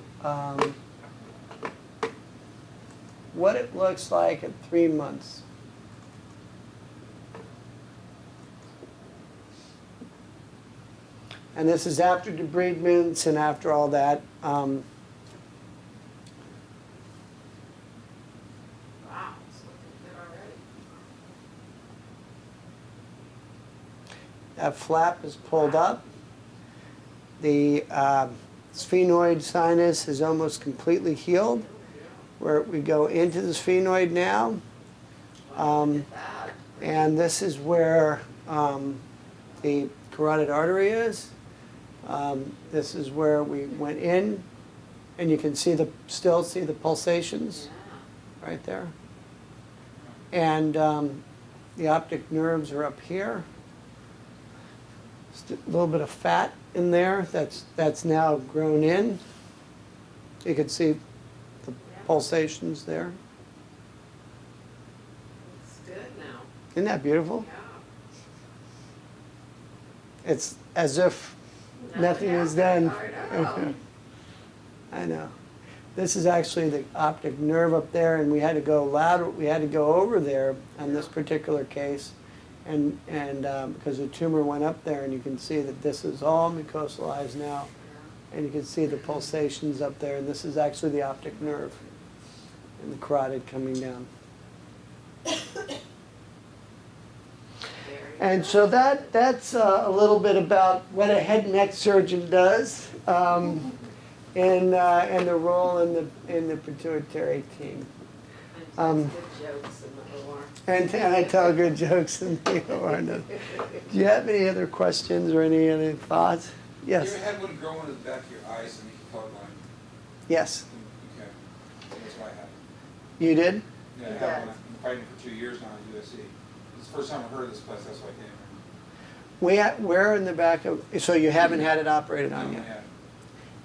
[SPEAKER 3] what it looks like at 3 months. And this is after debridements and after all that.
[SPEAKER 2] Wow, it's looking good already.
[SPEAKER 3] That flap is pulled up. The sphenoid sinus is almost completely healed. Where we go into the sphenoid now.
[SPEAKER 2] Look at that.
[SPEAKER 3] And this is where the carotid artery is. This is where we went in, and you can see still see the pulsations
[SPEAKER 2] Yeah.
[SPEAKER 3] right there. And the optic nerves are up here. Just a little bit of fat in there that's now grown in. You can see the pulsations there.
[SPEAKER 2] It's good now.
[SPEAKER 3] Isn't that beautiful?
[SPEAKER 2] Yeah.
[SPEAKER 3] It's as if nothing was done.
[SPEAKER 2] I know.
[SPEAKER 3] I know. This is actually the optic nerve up there, and we had to go louder. We had to go over there on this particular case, and because the tumor went up there, and you can see that this is all mucosalized now, and you can see the pulsations up there, and this is actually the optic nerve, and the carotid coming down. And so that's a little bit about what a head and neck surgeon does, and the role in the pituitary team.
[SPEAKER 2] And good jokes in the OR.
[SPEAKER 3] And I tell good jokes in the OR. No. Do you have any other questions or any other thoughts?
[SPEAKER 6] You
[SPEAKER 3] Yes.
[SPEAKER 6] ever had one grow into the back of your eyes and make you colorblind?
[SPEAKER 3] Yes.
[SPEAKER 6] Okay. That's what I had.
[SPEAKER 3] You did?
[SPEAKER 6] Yeah, I
[SPEAKER 2] He
[SPEAKER 6] have one.
[SPEAKER 2] does.
[SPEAKER 6] I've been fighting for 2 years now at USC. It's the first time I heard of this place, that's why I came
[SPEAKER 3] Where in the back of? So you haven't had it operated
[SPEAKER 6] here.
[SPEAKER 3] on
[SPEAKER 6] No,
[SPEAKER 3] yet?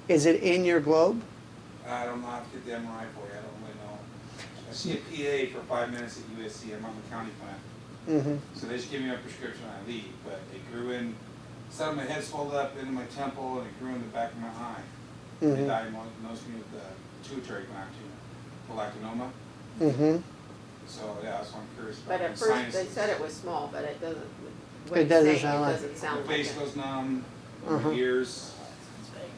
[SPEAKER 6] yeah.
[SPEAKER 3] Is it in your globe?
[SPEAKER 6] I don't know how to get the MRI for you, I don't really know. I see a PA for 5 minutes at USC, I'm on the county plan. So they just gave me a prescription and I leave. But it grew in, some of my head swelled up into my temple and it grew in the back of my eye. They diagnosed me with pituitary gland tumor, prolactinoma. So yeah, that's why I'm curious about
[SPEAKER 2] But at
[SPEAKER 6] it.
[SPEAKER 2] first they
[SPEAKER 6] Sinuses.
[SPEAKER 2] said it was small, but it doesn't. What
[SPEAKER 3] It
[SPEAKER 2] he's
[SPEAKER 3] doesn't
[SPEAKER 2] saying,
[SPEAKER 3] sound
[SPEAKER 2] it
[SPEAKER 3] like
[SPEAKER 2] doesn't
[SPEAKER 6] My
[SPEAKER 2] sound like
[SPEAKER 6] face
[SPEAKER 2] it.
[SPEAKER 6] goes numb, my ears,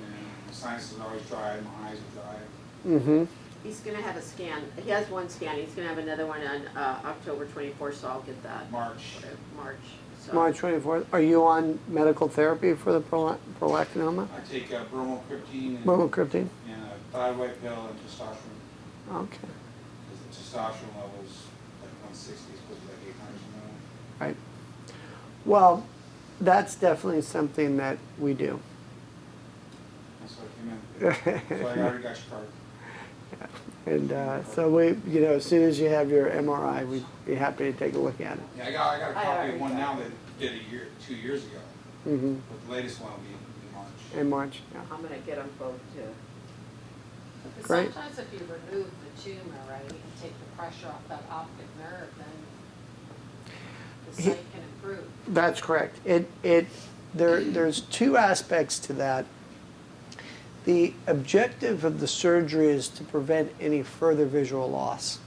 [SPEAKER 6] and my sinuses are always dry, my eyes are dry.
[SPEAKER 2] He's gonna have a scan. He has one scan. He's gonna have another one on October 24th, so I'll get that.
[SPEAKER 6] March.
[SPEAKER 2] March. So.
[SPEAKER 3] March 24th. Are you on medical therapy for the prolactinoma?
[SPEAKER 6] I take bromocriptine and,
[SPEAKER 3] Bromocriptine?
[SPEAKER 6] and a thyroid white pill and testosterone.
[SPEAKER 3] Okay.
[SPEAKER 6] Because the testosterone level's like 160, it's supposed to be like 800 something.
[SPEAKER 3] Right. Well, that's definitely something that we do.
[SPEAKER 6] That's why I came in. So I already got your card.
[SPEAKER 3] And so we, you know, as soon as you have your MRI, we'd be happy to take a look at it.
[SPEAKER 6] Yeah, I got a copy
[SPEAKER 2] already
[SPEAKER 6] of one
[SPEAKER 2] got
[SPEAKER 6] now that did 2 years ago. But the latest one will be in March.
[SPEAKER 3] In March, yeah.
[SPEAKER 2] I'm gonna get them both too.
[SPEAKER 4] But
[SPEAKER 3] Great.
[SPEAKER 4] sometimes if you remove the tumor, right, and take the pressure off that optic nerve, then the sight can improve.
[SPEAKER 3] That's correct. There's two aspects to that. The objective of the surgery is to prevent any further visual loss.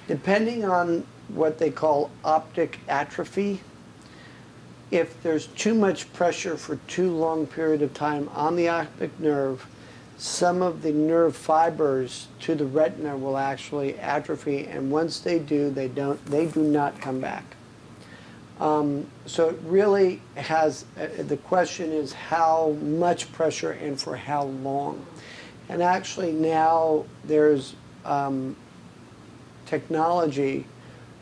[SPEAKER 3] Depending on what they call optic atrophy, if there's too much pressure for too long period of time on the optic nerve, some of the nerve fibers to the retina will actually atrophy, and once they do, they do not come back. So it really has, the question is how much pressure and for how long. And actually now there's technology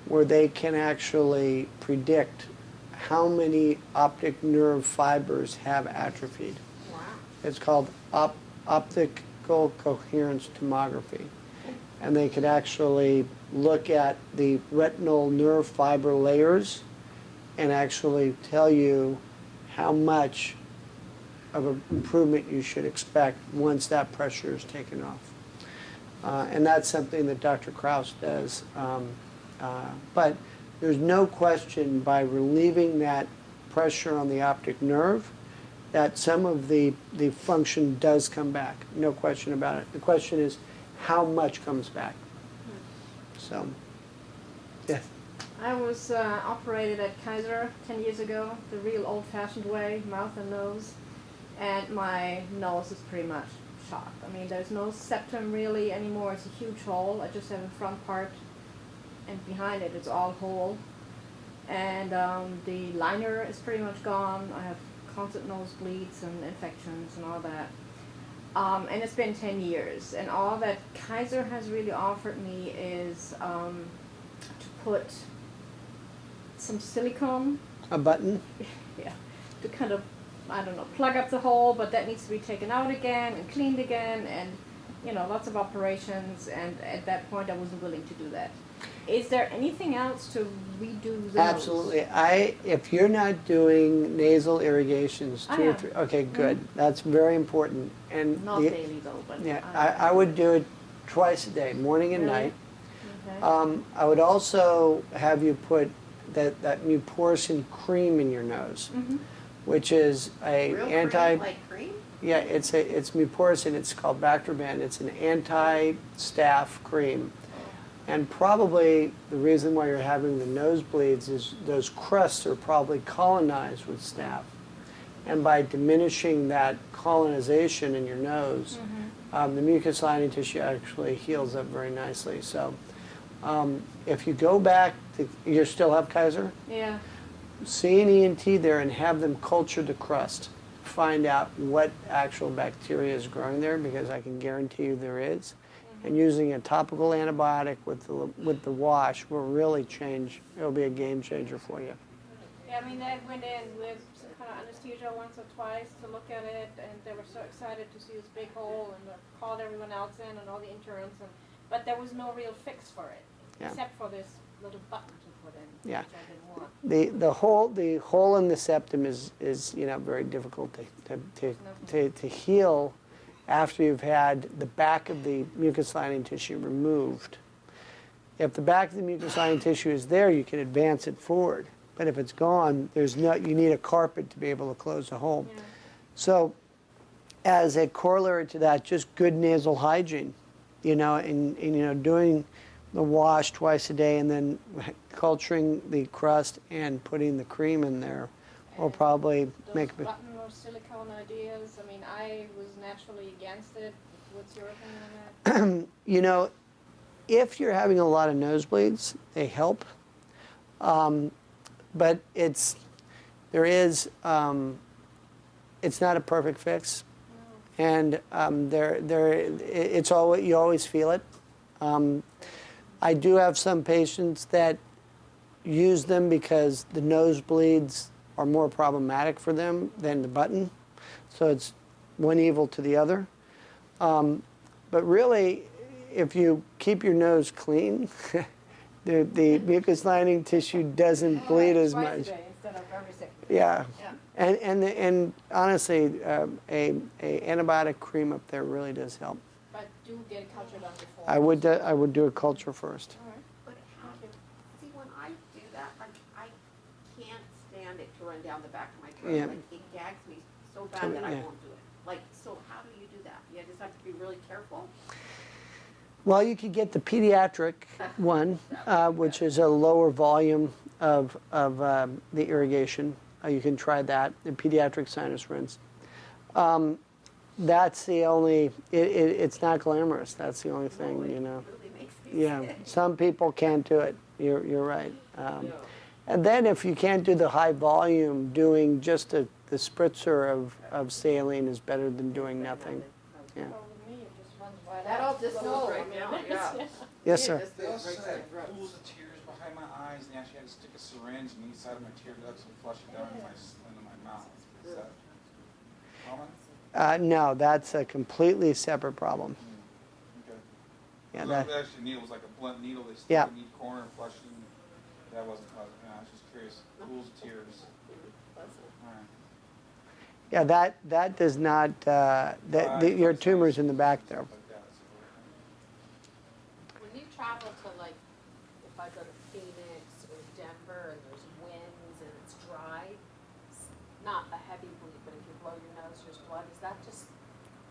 [SPEAKER 3] where they can actually predict how many optic nerve fibers have atrophied.
[SPEAKER 2] Wow.
[SPEAKER 3] It's called optical coherence tomography. And they could actually look at the retinal nerve fiber layers and actually tell you how much of an improvement you should expect once that pressure is taken off. And that's something that Dr. Kraus does. But there's no question by relieving that pressure on the optic nerve that some of the function does come back. No question about it. The question is how much comes back. So, yeah.
[SPEAKER 7] I was operated at Kaiser 10 years ago, the real old-fashioned way, mouth and nose, and my nose is pretty much shot. I mean, there's no septum really anymore. It's a huge hole. I just have a front part, and behind it, it's all hole. And the liner is pretty much gone. I have constant nosebleeds and infections and all that. And it's been 10 years. And all that Kaiser has really offered me is to put some silicone.
[SPEAKER 3] A button?
[SPEAKER 7] Yeah, to kind of, I don't know, plug up the hole, but that needs to be taken out again and cleaned again, and you know, lots of operations. And at that point, I wasn't willing to do that. Is there anything else to redo those?
[SPEAKER 3] Absolutely. If you're not doing nasal irrigations,
[SPEAKER 7] I
[SPEAKER 3] two or
[SPEAKER 7] am.
[SPEAKER 3] three, okay, good. That's very important. And
[SPEAKER 7] Not
[SPEAKER 3] the-
[SPEAKER 7] daily though, but
[SPEAKER 3] yeah, I would do it twice a day, morning and
[SPEAKER 7] Really?
[SPEAKER 3] night.
[SPEAKER 7] Okay.
[SPEAKER 3] I would also have you put that mupirocin cream in your nose, which is a
[SPEAKER 2] Real
[SPEAKER 3] anti.
[SPEAKER 2] cream, like cream?
[SPEAKER 3] Yeah, it's mupirocin. It's called Bactroban. It's an anti-staph cream. And probably the reason why you're having the nosebleeds is those crusts are probably colonized with staph. And by diminishing that colonization in your nose, the mucus lining tissue actually heals up very nicely. So if you go back, you still have Kaiser?
[SPEAKER 7] Yeah.
[SPEAKER 3] See an ENT there and have them culture the crust. Find out what actual bacteria is growing there, because I can guarantee you there is. And using a topical antibiotic with the wash will really change. It'll be a game changer for you.
[SPEAKER 7] Yeah, I mean, I went in with some kind of anesthesia once or twice to look at it, and they were so excited to see this big hole, and they called everyone else in and all the interns, but there was no real fix for it,
[SPEAKER 3] Yeah.
[SPEAKER 7] except for this little button to put in,
[SPEAKER 3] Yeah.
[SPEAKER 7] which I didn't want.
[SPEAKER 3] The hole in the septum is very difficult to heal after you've had the back of the mucus lining tissue removed. If the back of the mucous lining tissue is there, you can advance it forward. But if it's gone, you need a carpet to be able to close the hole.
[SPEAKER 7] Yeah.
[SPEAKER 3] So as a corollary to that, just good nasal hygiene, and doing the wash twice a day and then culturing the crust and putting the cream in there will probably
[SPEAKER 7] Those
[SPEAKER 3] make a
[SPEAKER 7] button or silicone ideas, I mean, I was naturally against it. What's your opinion on that?
[SPEAKER 3] if you're having a lot of nosebleeds, they help. But it's not a perfect fix. And it's always, you always feel it. I do have some patients that use them because the nosebleeds are more problematic for them than the button. So it's one evil to the other. But really, if you keep your nose clean, the mucous lining tissue doesn't bleed as
[SPEAKER 7] Twice
[SPEAKER 3] much.
[SPEAKER 7] a day instead of every second.
[SPEAKER 3] Yeah.
[SPEAKER 7] Yeah.
[SPEAKER 3] And honestly, a antibiotic cream up there really does help.
[SPEAKER 7] But do get a culture done before.
[SPEAKER 3] I would do a culture first.
[SPEAKER 7] All right.
[SPEAKER 2] But how, see, when I do that, I can't stand it to run down the back of my throat.
[SPEAKER 3] Yeah.
[SPEAKER 2] Like, it gags me so bad that I
[SPEAKER 3] Yeah.
[SPEAKER 2] won't do it. Like, so how do you do that? You just have to be really careful?
[SPEAKER 3] Well, you could get the pediatric one, which is a lower volume of the irrigation. You can try that, the pediatric sinus rinse. That's the only, it's not glamorous. That's the only thing,
[SPEAKER 2] It
[SPEAKER 3] you know.
[SPEAKER 2] really makes me
[SPEAKER 3] Yeah,
[SPEAKER 2] sick.
[SPEAKER 3] some people can't do it. You're right. And then if you can't do the high volume, doing just the spritzer of saline is better than doing nothing. Yeah.
[SPEAKER 7] Well, with me, it just runs right
[SPEAKER 2] That
[SPEAKER 7] out.
[SPEAKER 2] all just
[SPEAKER 7] Go
[SPEAKER 2] goes
[SPEAKER 7] home.
[SPEAKER 2] right down, yeah.
[SPEAKER 3] Yes,
[SPEAKER 2] It
[SPEAKER 3] sir.
[SPEAKER 2] just
[SPEAKER 6] They
[SPEAKER 2] goes
[SPEAKER 6] also
[SPEAKER 2] right
[SPEAKER 6] said
[SPEAKER 2] down the throat.
[SPEAKER 6] pools of tears behind my eyes, and they actually had to stick a syringe in each side of my tear ducts and flush it down into my mouth. Is that common?
[SPEAKER 3] No, that's a completely separate problem.
[SPEAKER 6] Okay.
[SPEAKER 3] Yeah,
[SPEAKER 6] Well,
[SPEAKER 3] that,
[SPEAKER 6] actually, needle was like a blunt needle. They stuck
[SPEAKER 3] Yeah.
[SPEAKER 6] in each corner and flushed it. That wasn't causing. I was just curious. Pools of tears. All right.
[SPEAKER 3] yeah, that does not. Your tumor's in the back there.
[SPEAKER 6] Stuff like that, so,
[SPEAKER 4] When you travel to, like, if I go to Phoenix or Denver and there's winds and it's dry, it's not a heavy bleed, but if you blow your nose, there's blood, is that just,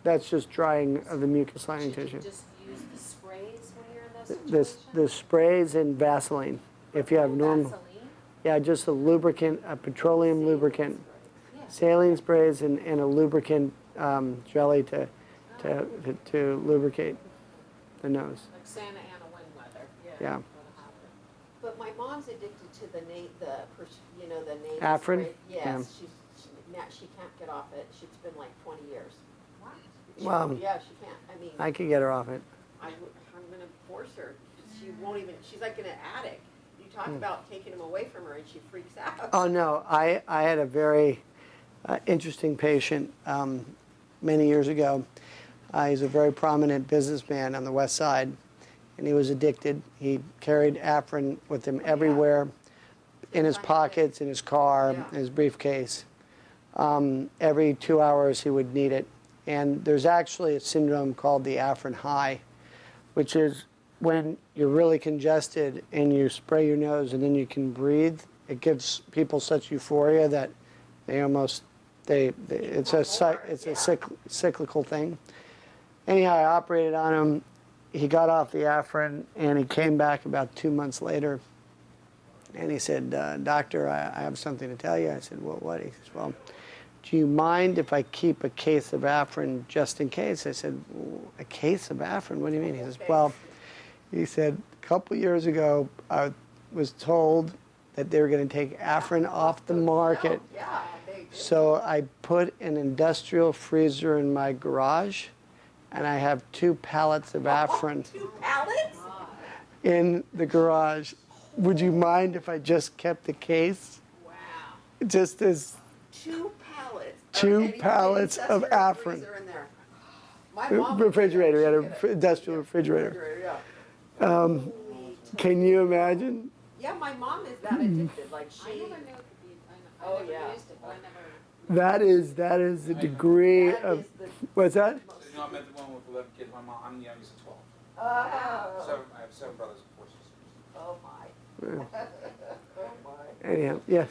[SPEAKER 3] That's just drying of the mucous lining
[SPEAKER 4] should
[SPEAKER 3] tissue.
[SPEAKER 4] you just use the sprays when you're in those
[SPEAKER 3] The
[SPEAKER 4] situations?
[SPEAKER 3] sprays and Vaseline. If you have normal,
[SPEAKER 4] Vaseline?
[SPEAKER 3] yeah, just a lubricant, a petroleum lubricant,
[SPEAKER 4] Yeah.
[SPEAKER 3] saline sprays and a lubricant jelly to lubricate the nose.
[SPEAKER 4] Like Santa Ana wind weather, yeah.
[SPEAKER 3] Yeah.
[SPEAKER 4] What happened.
[SPEAKER 2] But my mom's addicted to the nasal
[SPEAKER 3] Afrin?
[SPEAKER 2] spray.
[SPEAKER 3] Yeah.
[SPEAKER 2] Yes, she can't get off it. She's been like 20 years.
[SPEAKER 4] What?
[SPEAKER 3] Wow.
[SPEAKER 2] Yeah, she can't. I mean,
[SPEAKER 3] I could get her off it.
[SPEAKER 2] I'm gonna force her. She won't even, she's like an addict. You talk about taking him away from her and she freaks out.
[SPEAKER 3] Oh no, I had a very interesting patient many years ago. He's a very prominent businessman on the West Side, and he was addicted. He carried Afrin with him everywhere, in his pockets, in his car, in his briefcase. Every 2 hours he would need it. And there's actually a syndrome called the Afrin high, which is when you're really congested and you spray your nose and then you can breathe. It gives people such euphoria that they almost it's a cyclical thing. Anyhow, I operated on him. He got off the Afrin and he came back about 2 months later. And he said, "Doctor, I have something to tell you." I said, "Well, what?" He says, "Well, do you mind if I keep a case of Afrin just in case?" I said, "A case of Afrin? What do you mean?" He says, "Well," he said, "a couple years ago, I was told that they were going to take Afrin off the market.
[SPEAKER 2] Yeah, they do.
[SPEAKER 3] So I put an industrial freezer in my garage, and I have 2 pallets of Afrin
[SPEAKER 2] 2 pallets?
[SPEAKER 3] in the garage. Would you mind if I just kept the case?
[SPEAKER 2] Wow.
[SPEAKER 3] Just as
[SPEAKER 2] 2 pallets.
[SPEAKER 3] 2
[SPEAKER 2] And you put
[SPEAKER 3] pallets
[SPEAKER 2] an
[SPEAKER 3] of
[SPEAKER 2] industrial
[SPEAKER 3] Afrin.
[SPEAKER 2] freezer in there. My mom would do that.
[SPEAKER 3] refrigerator. He had
[SPEAKER 2] She'd
[SPEAKER 3] an
[SPEAKER 2] get it.
[SPEAKER 3] industrial refrigerator.
[SPEAKER 2] Yeah.
[SPEAKER 3] Um, Can you imagine?
[SPEAKER 2] Yeah, my mom is that addicted. Like
[SPEAKER 4] I
[SPEAKER 2] she.
[SPEAKER 4] never knew it could be, I
[SPEAKER 2] Oh,
[SPEAKER 4] never
[SPEAKER 2] yeah.
[SPEAKER 4] used it, but I never.
[SPEAKER 3] That is the degree
[SPEAKER 2] That
[SPEAKER 3] of
[SPEAKER 2] is the
[SPEAKER 3] what's that?
[SPEAKER 6] So, you know, I met the one with 11 kids. My mom, I'm the youngest of 12.
[SPEAKER 2] Oh.
[SPEAKER 6] So I have 7 brothers and 4 sisters.
[SPEAKER 4] Oh, my. Oh, my.
[SPEAKER 3] Anyhow, yes.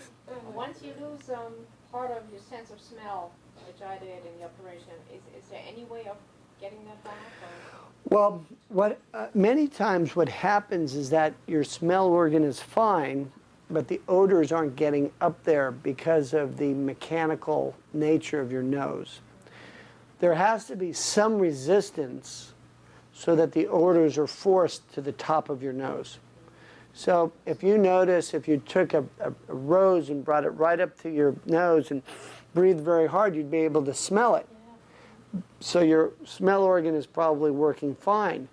[SPEAKER 7] Once you lose part of your sense of smell, which I did in the operation, is there any way of getting that back? Or?
[SPEAKER 3] Well, many times what happens is that your smell organ is fine, but the odors aren't getting up there because of the mechanical nature of your nose. There has to be some resistance so that the odors are forced to the top of your nose. So if you notice, if you took a rose and brought it right up to your nose and breathed very hard, you'd be able to smell it. So your smell organ is probably working fine.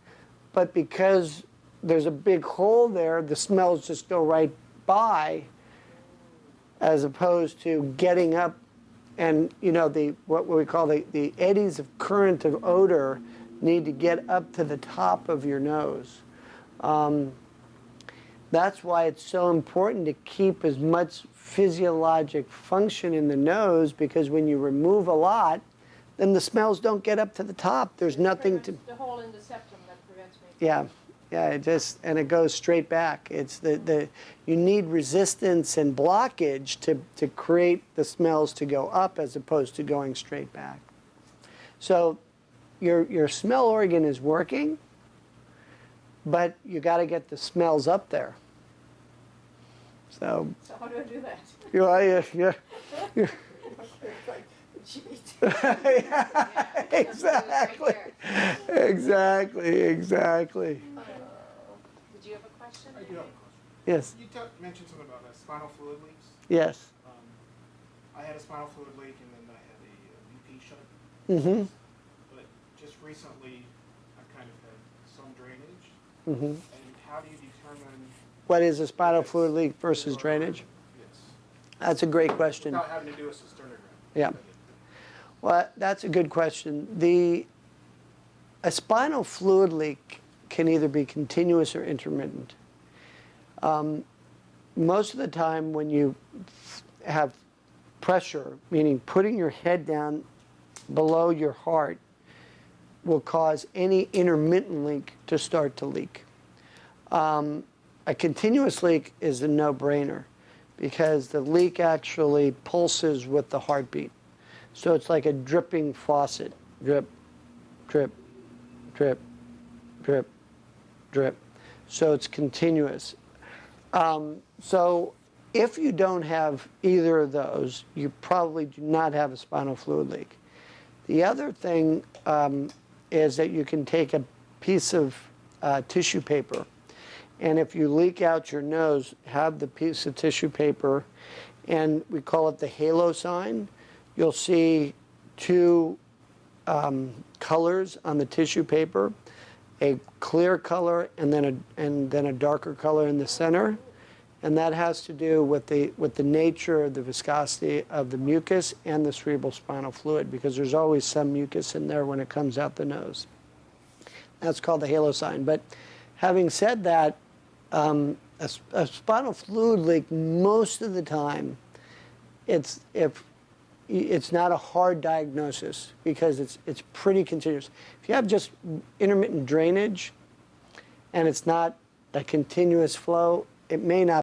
[SPEAKER 3] But because there's a big hole there, the smells just go right by, as opposed to getting up. And you know, what we call the eddies of current of odor need to get up to the top of your nose. That's why it's so important to keep as much physiologic function in the nose, because when you remove a lot, then the smells don't get up to the top. There's nothing to...
[SPEAKER 7] The hole in the septum that prevents me.
[SPEAKER 3] Yeah, and it goes straight back. It's you need resistance and blockage to create the smells to go up as opposed to going straight back. So your smell organ is working, but you got to get the smells up there. So
[SPEAKER 7] how do I do that?
[SPEAKER 3] Yeah. Exactly.
[SPEAKER 4] Did you have a question?
[SPEAKER 8] I do have a question.
[SPEAKER 3] Yes.
[SPEAKER 8] You mentioned something about spinal fluid leaks.
[SPEAKER 3] Yes.
[SPEAKER 8] I had a spinal fluid leak, and then I had a VP shut.
[SPEAKER 3] Mm-hmm.
[SPEAKER 8] But just recently, I've kind of had some drainage.
[SPEAKER 3] Mm-hmm.
[SPEAKER 8] And how do you determine
[SPEAKER 3] What is a spinal fluid leak versus drainage?
[SPEAKER 8] Yes.
[SPEAKER 3] That's a great question.
[SPEAKER 8] Without having to do a cisternogram?
[SPEAKER 3] Yeah. Well, that's a good question. A spinal fluid leak can either be continuous or intermittent. Most of the time when you have pressure, meaning putting your head down below your heart, will cause any intermittent leak to start to leak. A continuous leak is a no-brainer because the leak actually pulses with the heartbeat. So it's like a dripping faucet. Drip, drip, drip, drip, drip. So it's continuous. So if you don't have either of those, you probably do not have a spinal fluid leak. The other thing is that you can take a piece of tissue paper, and if you leak out your nose, have the piece of tissue paper, and we call it the halo sign. You'll see two colors on the tissue paper, a clear color and then a darker color in the center, and that has to do with the nature of the viscosity of the mucus and the cerebral spinal fluid, because there's always some mucus in there when it comes out the nose. That's called the halo sign. But having said that, a spinal fluid leak, most of the time, it's not a hard diagnosis because it's pretty continuous. If you have just intermittent drainage and it's not a continuous flow, it may not